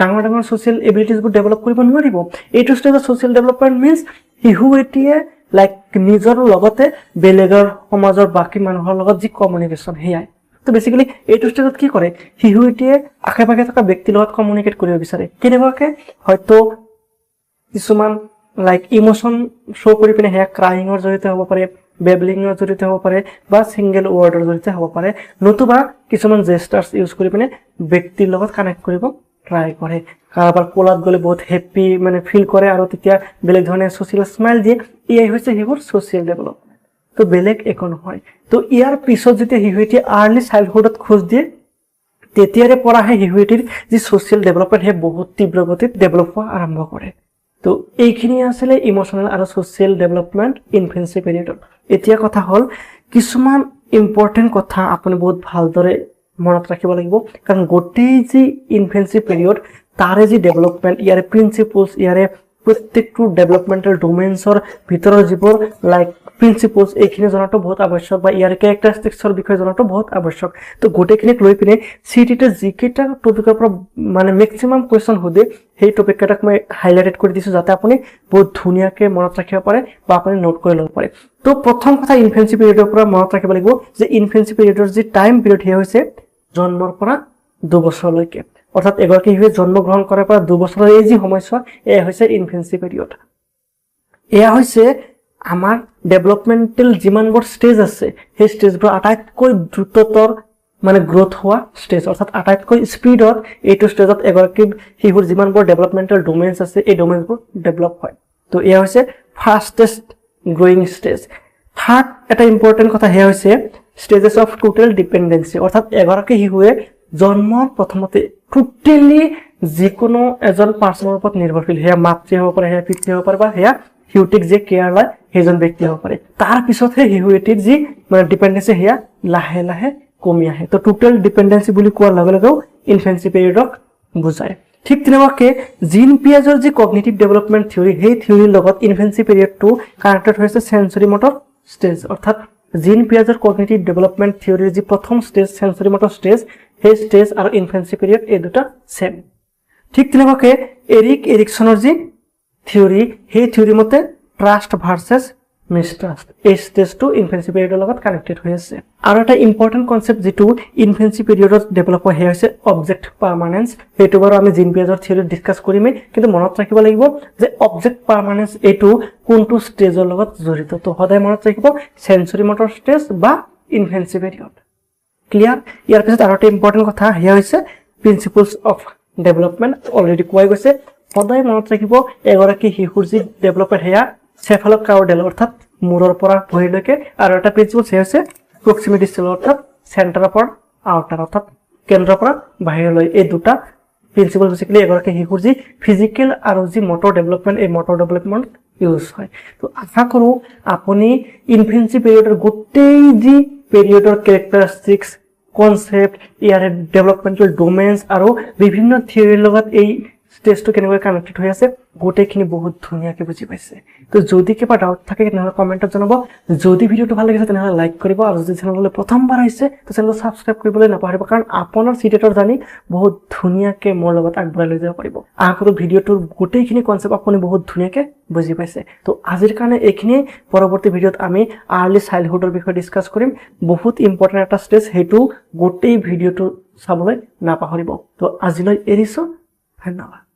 ডাঙৰ ডাঙৰ ছ'চিয়েল এবিলিটিছবোৰ ডেভেলপ কৰিব নোৱাৰিব। এইটো ষ্টেজত ছ'চিয়েল ডেভেলপমেণ্ট মিনছ শিশু এটিয়ে লাইক নিজৰ লগতে বেলেগৰ সমাজৰ বাকী মানুহৰ লগত যি কমিউনিকেশ্যন সেয়াই। তো বেছিকেলি এইটো ষ্টেজত কি কৰে, শিশু এটিয়ে আশে পাশে থকা ব্যক্তিৰ লগত কমিউনিকেট কৰিব বিচাৰে। কেনেকুৱাকৈ, হয়তো কিছুমান লাইক ইমোশ্যন শ্ব' কৰি পিনে সেয়া ক্ৰাইঙৰ জৰিয়তে হ'ব পাৰে, বেবলিঙৰ জৰিয়তে হ'ব পাৰে, বা ছিংগল ৱৰ্ডৰ জৰিয়তে হ'ব পাৰে, নতুবা কিছুমান জেষ্টাৰ্ছ ইউজ কৰি পিনে ব্যক্তিৰ লগত কানেক্ট কৰিব ট্ৰাই কৰে। কাৰোবাৰ কোলাত গ'লে বহুত হেপ্পী মানে ফিল কৰে আৰু তেতিয়া বেলেগ ধৰণে ছ'চিয়েল স্মাইল দিয়ে। এয়াই হৈছে শিশুৰ ছ'চিয়েল ডেভেলপমেণ্ট। তো বেলেগ একো নহয়। তো ইয়াৰ পিছত যেতিয়া শিশুটিয়ে আৰ্লি চাইল্ডহুডত খোজ দিয়ে তেতিয়াৰে পৰাহে শিশুটিৰ যি ছ'চিয়েল ডেভেলপমেণ্ট সেই বহুত তীব্ৰ গতিত ডেভেলপ হোৱা আৰম্ভ কৰে। তো এইখিনি আছিলে ইমোশ্যনেল আৰু ছ'চিয়েল ডেভেলপমেণ্ট ইনফেন্সি পিৰিয়ডত। এতিয়া কথা হ'ল কিছুমান ইম্পৰ্টেণ্ট কথা আপুনি বহুত ভালদৰে মনত ৰাখিব লাগিব, কাৰণ গোটেই যি ইনফেন্সি পিৰিয়ড তাৰে যি ডেভেলপমেণ্ট, ইয়াৰে প্ৰিন্সিপলছ, ইয়াৰে প্ৰত্যেকটো ডেভেলপমেণ্টেল ডোমেইনছৰ ভিতৰৰ যিবোৰ লাইক প্ৰিন্সিপলছ, এইখিনি জনাটো বহুত আৱশ্যক, বা ইয়াৰ কেৰেক্টাৰিষ্টিক্সৰ বিষয়ে জনাটো বহুত আৱশ্যক। তো গোটেইখিনিক লৈ পিনে চিটিতে যিকেইটা টপিকৰ পৰা মানে মেক্সিমাম কুৱেশ্যন সোধে সেই টপিককেইটাক মই হাইলাইটেড কৰি দিছোঁ যাতে আপুনি বহুত ধুনীয়াকৈ মনত ৰাখিব পাৰে বা আপুনি নোট কৰি ল'ব পাৰে। তো প্ৰথম কথা ইনফেন্সি পিৰিয়ডৰ পৰা মনত ৰাখিব লাগিব যে ইনফেন্সি পিৰিয়ডৰ যি টাইম পিৰিয়ড সেয়া হৈছে জন্মৰ পৰা 2 বছৰলৈকে। অৰ্থাৎ এগৰাকী শিশুৱে জন্মগ্ৰহণ কৰাৰ পৰা 2 বছৰৰ এই যি সময়ছোৱা এয়া হৈছে ইনফেন্সি পিৰিয়ড। এয়া হৈছে আমাৰ ডেভেলপমেণ্টেল যিমানবোৰ ষ্টেজ আছে সেই ষ্টেজবোৰ আটাইতকৈ দ্ৰুততৰ মানে গ্ৰোথ হোৱা ষ্টেজ, অৰ্থাৎ আটাইতকৈ স্পীডত এইটো ষ্টেজত এগৰাকী শিশুৰ যিমানবোৰ ডেভেলপমেণ্টেল ডোমেইনছ আছে এই ডোমেইনছবোৰ ডেভেলপ হয়। তো এয়া হৈছে ফাষ্টেষ্ট গ্ৰয়িং ষ্টেজ। থাৰ্ড এটা ইম্পৰ্টেণ্ট কথা সেয়া হৈছে ষ্টেজেছ অফ টোটেল ডিপেণ্ডেঞ্চি, অৰ্থাৎ এগৰাকী শিশুৱে জন্মৰ প্ৰথমতে টোটেলি যিকোনো এজন পাৰ্চনৰ ওপৰত নিৰ্ভৰশীল, সেয়া মাতৃ হ'ব পাৰে, সেয়া পিতৃ হ'ব পাৰে, বা সেয়া শিশুটিক যে কেয়াৰ লয় সেইজন ব্যক্তি হ'ব পাৰে। তাৰ পিছতহে শিশু এটিৰ যি মানে ডিপেণ্ডেঞ্চি সেয়া লাহে লাহে কমি আহে। তো টোটেল ডিপেণ্ডেঞ্চি বুলি কোৱাৰ লগে লগেও ইনফেন্সি পিৰিয়ডক বুজায়। ঠিক তেনেকুৱাকৈ জিন পিয়াজৰ যি কগনিটিভ ডেভেলপমেণ্ট থিয়ৰী, সেই থিয়ৰীৰ লগত ইনফেন্সি পিৰিয়ডটো কানেক্টেড হৈছে চেঞ্চৰি মটৰ ষ্টেজ, অৰ্থাৎ জিন পিয়াজৰ কগনিটিভ ডেভেলপমেণ্ট থিয়ৰীৰ যি প্ৰথম ষ্টেজ চেঞ্চৰি মটৰ ষ্টেজ, সেই ষ্টেজ আৰু ইনফেন্সি পিৰিয়ড এই দুটা ছেম। ঠিক তেনেকুৱাকৈ এৰিক এৰিকছনৰ যি থিয়ৰী, সেই থিয়ৰী মতে ট্ৰাষ্ট ভাৰ্চেছ মিষ্ট্ৰাষ্ট এই ষ্টেজটো ইনফেন্সি পিৰিয়ডৰ লগত কানেক্টেড হৈ আছে। আৰু এটা ইম্পৰ্টেণ্ট কনচেপ্ট যিটো ইনফেন্সি পিৰিয়ডত ডেভেলপ হয় সেয়া হৈছে অবজেক্ট পাৰ্মানেন্স। সেইটো বাৰু আমি জিন পিয়াজৰ থিয়ৰীত ডিছকাছ কৰিমেই, কিন্তু মনত ৰাখিব লাগিব যে অবজেক্ট পাৰ্মানেন্স এইটো কোনটো ষ্টেজৰ লগত জড়িত। তো সদায় মনত ৰাখিব চেঞ্চৰি মটৰ ষ্টেজ বা ইনফেন্সি পিৰিয়ড। ক্লিয়াৰ? ইয়াৰ পিছত আৰু এটা ইম্পৰ্টেণ্ট কথা সেয়া হৈছে প্ৰিন্সিপলছ অফ ডেভেলপমেণ্ট। অলৰেডি কোৱাই গৈছে, সদায় মনত ৰাখিব এগৰাকী শিশুৰ যি ডেভেলপমেণ্ট সেয়া চেফালোকাৰ্ডেল অৰ্থাৎ মূৰৰ পৰা ভৰিলৈকে, আৰু এটা প্ৰিন্সিপল সেয়া হৈছে প্ৰক্সিমিটি স্কেল অৰ্থাৎ চেণ্টাৰৰ পৰা আউটাৰ অৰ্থাৎ কেন্দ্ৰৰ পৰা বাহিৰলৈ। এই দুটা প্ৰিন্সিপল বেচিকেলি এগৰাকী শিশুৰ যি ফিজিকেল আৰু যি মটৰ ডেভেলপমেণ্ট এই মটৰ ডেভেলপমেণ্ট ইউজ হয়। তো আশা কৰোঁ আপুনি ইনফেন্সি পিৰিয়ডৰ গোটেই যি পিৰিয়ডৰ কেৰেক্টাৰিষ্টিক্স, কনচেপ্ট, ইয়াৰে ডেভেলপমেণ্টেল ডোমেইনছ আৰু বিভিন্ন থিয়ৰীৰ লগত এই ষ্টেজটো কেনেকৈ কানেক্টেড হৈ আছে গোটেইখিনি বহুত ধুনীয়াকৈ বুজি পাইছে। তো যদি কিবা ডাউট থাকে তেনেহ'লে কমেণ্টত জনাব। যদি ভিডিঅ'টো ভাল লাগিছে তেনেহ'লে লাইক কৰিব, আৰু যদি চেনেললৈ প্ৰথমবাৰ আহিছে তো চেনেলটো ছাবস্ক্ৰাইব কৰিবলৈ নাপাহৰিব, কাৰণ আপোনাৰ চিটেটৰ জানি বহুত ধুনীয়াকৈ মোৰ লগত আগবঢ়াই লৈ যাব পাৰিব। আশা কৰোঁ ভিডিঅ'টোৰ গোটেইখিনি কনচেপ্ট আপুনি বহুত ধুনীয়াকৈ বুজি পাইছে। তো আজিৰ কাৰণে এইখিনিয়ে। পৰৱৰ্তী ভিডিঅ'ত আমি আৰ্লি চাইল্ডহুডৰ বিষয়ে ডিছকাছ কৰিম। বহুত ইম্পৰ্টেণ্ট এটা ষ্টেজ, সেইটো গোটেই ভিডিঅ'টো চাবলৈ নাপাহৰিব। তো আজিলৈ এৰিছোঁ, ধন্যবাদ।